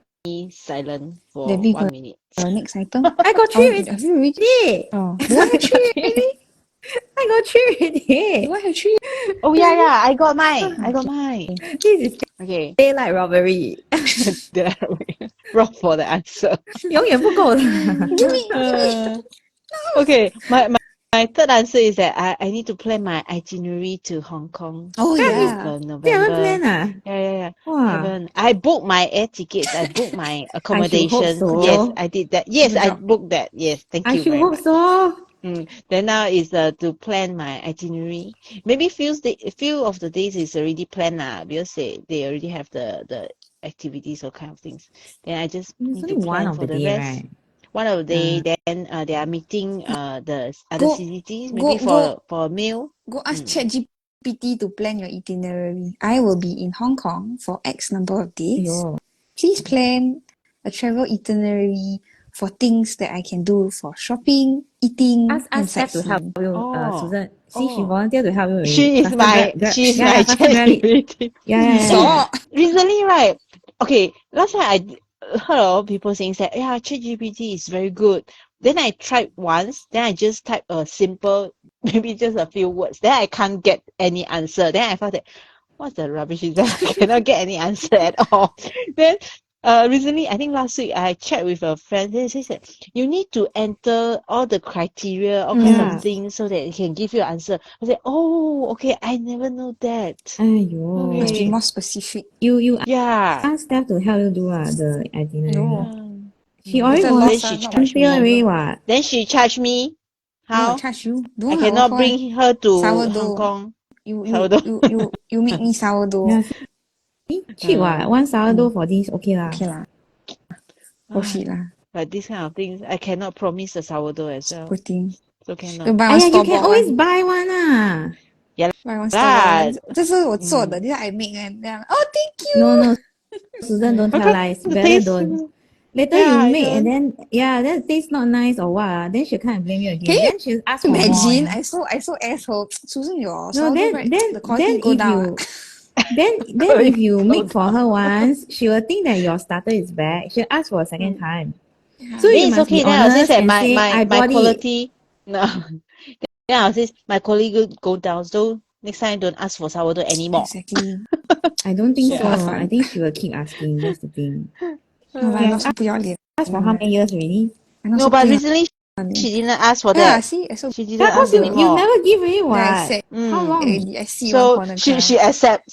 silent for Debbie 1 got minute. your next item. I got Oh, three have you already? already. Oh, do I have three already? I got three already. Do I have three? Oh yeah, I got mine. I got mine. This is Okay. daylight robbery. There we wrong for the answer. 永远不够的。 Give me. Okay, my third answer is that I need to plan my itinerary to Hong Kong. Oh, yeah. yeah. They haven't November. planned ah? Yeah. Wow. Haven't. I booked my air tickets. I booked my I should hope accommodation. so. Yes, I did that. Yes, Good I job. booked that. Yes, thank I you should very hope much. so. Then now is to plan my itinerary. Maybe few of the days is already planned because they already have the activities or kind of things. Then I just It's need only to one plan of for the the day, rest. right? One of the day, then they are meeting the other Go- CCTs go- maybe for a meal. Go ask ChatGPT to plan your itinerary. I will be in Hong Kong for X number of days. Aiyo. Please plan a travel itinerary for things that I can do for shopping, eating, Ask and Steph to help sightseeing. you, Susan. See, she Oh. volunteered to help you already. She is Faster my yeah, faster grab it. ChatGPT. Yeah. Stop. Recently, right? Okay, last time I heard of people saying that ChatGPT is very good. Then I tried once. Then I just type a simple, maybe just a few words. Then I can't get any answer. Then I thought that what's the rubbish is that? I cannot get any answer at all. Then recently, I think last week, I chat with a friend. They said you need to enter all the criteria, all kinds Yeah. of things, so that it can give you an answer. I said, oh, okay, I never know that. Aiyo. Must be Okay. more specific. You Yeah. ask Steph to help you do the itinerary. No. She already It's a Then loss, she not charged much volunteer already me. what? Then she charged me. No, I How? charge you. I Don't cannot bring her to Sourdough. Hong Kong. You Sourdough. make me sourdough. Yeah, cheap what? One sourdough for this, okay lah. Okay lah. Proceed lah. But these kind of things, I cannot promise a sourdough as well. Poor thing. So You cannot. buy one Aiya, you store can bought always one. buy one ah. Buy one store bought Lah. one. 这是我做的 this is I make and then oh thank you. No, Susan, don't tell lies. The Better taste. don't. Later Yeah, you I make and don't. then that tastes not nice or what then she'll come and blame you again. Can you Then she'll ask for more. Imagine Yeah. I so asshole. Susan, your No, sourdough right? The quality then go if down. you then if you make for her once, she will think that your starter is bad. She'll ask for a second time. So Then you it's must okay. be Then I'll say honest that and say I my bought it. quality. No. Then I'll say my quality go down. So next time don't ask for sourdough anymore. Exactly. I don't think So so. fun. I think she will keep asking. That's the thing. 好吧，老师不要脸。 Asked for how many years already? No, but recently she didn't ask for Yeah, that. see, I so She didn't Of course ask you anymore. never give already then I what? said How long? I see one So corner she cry. accept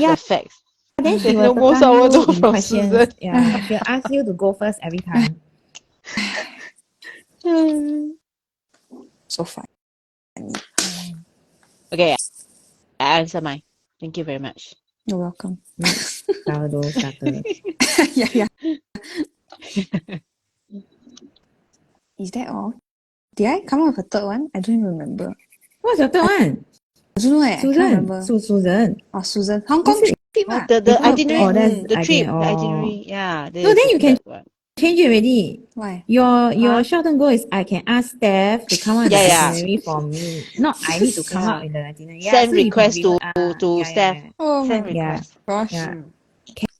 Yeah. the facts. Then she There's will no more tekan you sourdough in from questions. Susan. Yeah, she'll ask you to go first every time. So fun. Okay, I answer mine. Thank you very much. You're welcome. Sourdough starter. yeah. Is that all? Did I come up with a third one? I don't even remember. What's your third one? I don't know. I can't Susan. remember. Susan. Oh, Susan. Hong Kong This is- trip ah. The They gonna itinerary, Oh, that's the trip, itinerary. the Oh. itinerary. Yeah. No, then you can change it already. Why? Your Huh? short-term goal is I can ask Steph to come up with the Yeah. itinerary for me. Not I need to come Yeah. up with the itinerary. Yeah, Send so you can request to yeah, Steph. yeah. Oh Send my Yeah. request. gosh. Yeah.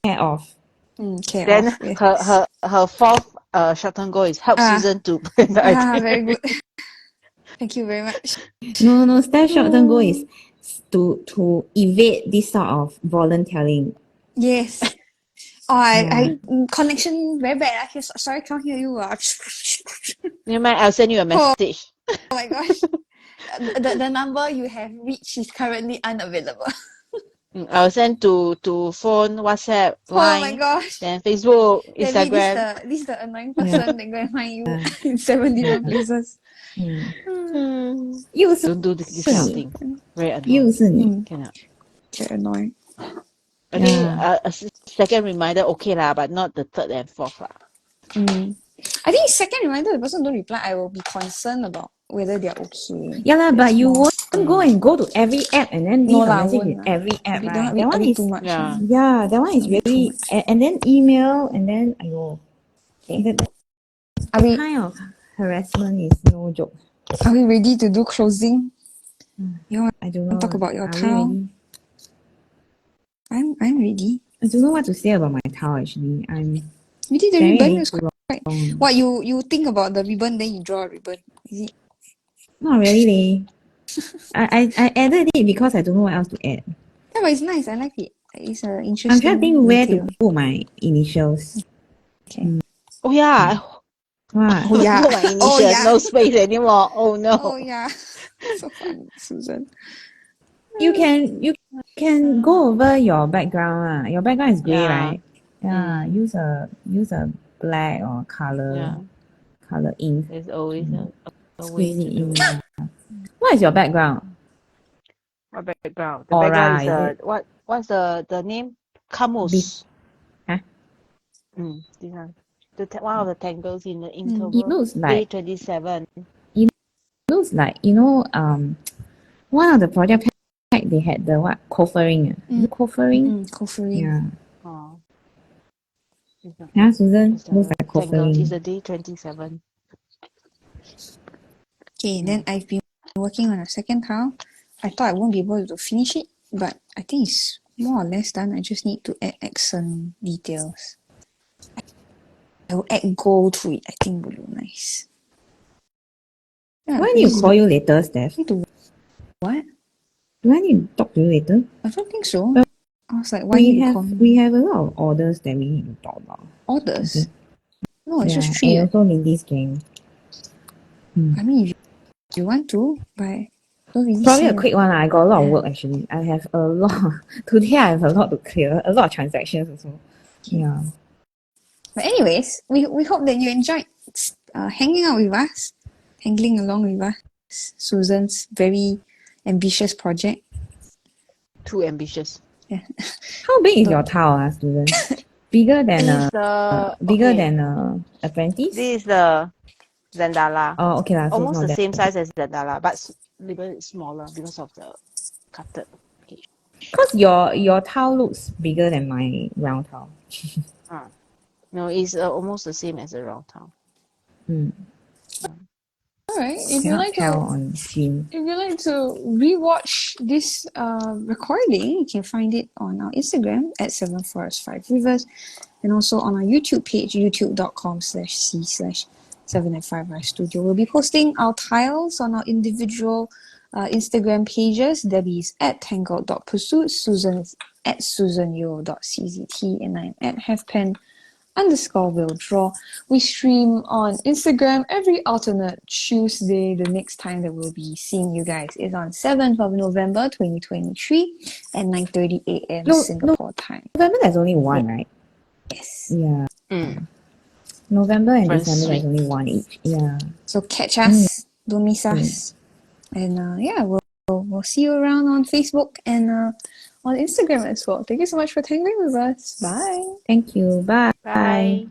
Care of. Okay. Then off. Yes. her fourth short-term goal is help Ah. Susan to plan the itinerary. Very good. Thank you very much. No. Steph short-term goal is to evade this sort of volunteering. Yes. Oh, I connection very bad. Sorry, can't hear you. Never mind, I'll send you a message. Oh my gosh. The number you have reached is currently unavailable. I'll send to phone, WhatsApp, Oh my Line, gosh. then Facebook, Debbie, Instagram. this is the annoying person that go and find you in 7 different places. Don't 又是 do this kind of thing. Very annoying. 又是你 Cannot. Very annoying. I think a second reminder okay lah, but not the third and fourth lah. I think second reminder, the person don't reply, I will be concerned about whether they're okay. Yeah lah, but you won't go to every app and then No leave a lah, message won't with lah. every app, That right? one That a one bit is too much. Yeah. yeah, that one is A bit too really much. and then email and then ayo, that Are we kind of harassment is no joke. ready to do closing? You I don't want know. to talk about your Are we towel? ready? I'm ready. I don't know what to say about my towel actually. I'm You did the staring at ribbon. it It's too quite. long. What you think about the ribbon, then you draw a ribbon. Is it? Not really, leh. I added it because I don't know what else to add. Yeah, but it's nice. I like it. It's an I'm interesting trying to think where to detail. put my initials. Okay. Oh yeah, What? Oh yeah. put my Oh initials, yeah. no space anymore. Oh no. Oh yeah. So funny, Susan. You can go over your background. Your background is grey, Yeah. right? Yeah. Mm. Use a black or Yeah. color ink. There's always a way Squeeze to it do in. it. Yeah. What is your background? What background? The background Aura, is is it? what's the name? Be- Camus. huh? This one. One of the tangles in the It Inktober looks day like 27. one of the project pack they had the what covering. Is it covering? Covering. Yeah. Oh, it's a, Yeah, Susan it's looks a like tangles. It's covering. the day 27. Okay, then I've been working on a second tile. I thought I won't be able to finish it, but I think it's more or less done. I just need to add accent details. I will add gold to it. I think would look nice. Yeah, Do I need to call you later, Steph? need to what? Do I need to talk to you later? I don't think so. Well, I was like, why you call me? We have a lot of orders that we need to talk about. Orders? Okay. No, it's Yeah, just three. and also Mindy's game. I mean, if you want to, but don't really Probably see a quick one. I got a lot of Yeah. work actually. I have a lot. Today I have a lot to clear. A lot of transactions also. Yeah. But anyways, we hope that you enjoyed hanging out with us, hanging along with us. Susan's very ambitious project. Too ambitious. How big is your towel, student? Bigger than This is a apprentice? This is the Zendala. Oh, okay lah. So it's Almost not the that. same size as Zendala, but a little bit smaller because of the cutted page. Cause your towel looks bigger than my round towel. No, it's almost the same as a round towel. Alright, if you Cannot like tell to on screen. if you like to rewatch this recording, you can find it on our Instagram at 7forest5rivers and also on our YouTube page, youtube.com/c/7f5 Studio. We'll be posting our tiles on our individual Instagram pages. Debbie's at tangled.pursuit, Susan is at susanyo.czt, and I'm at halfpen_will draw. We stream on Instagram every alternate Tuesday. The next time that we'll be seeing you guys is on 7th of November 2023 at 9:30 a.m. Singapore time. November there's only one, right? Yes. Yeah. November and First December there's week. only one each. Yeah. So catch us, don't miss us. And yeah, we'll see you around on Facebook and on Instagram as well. Thank you so much for tangling with us. Bye. Thank you. Bye. Bye.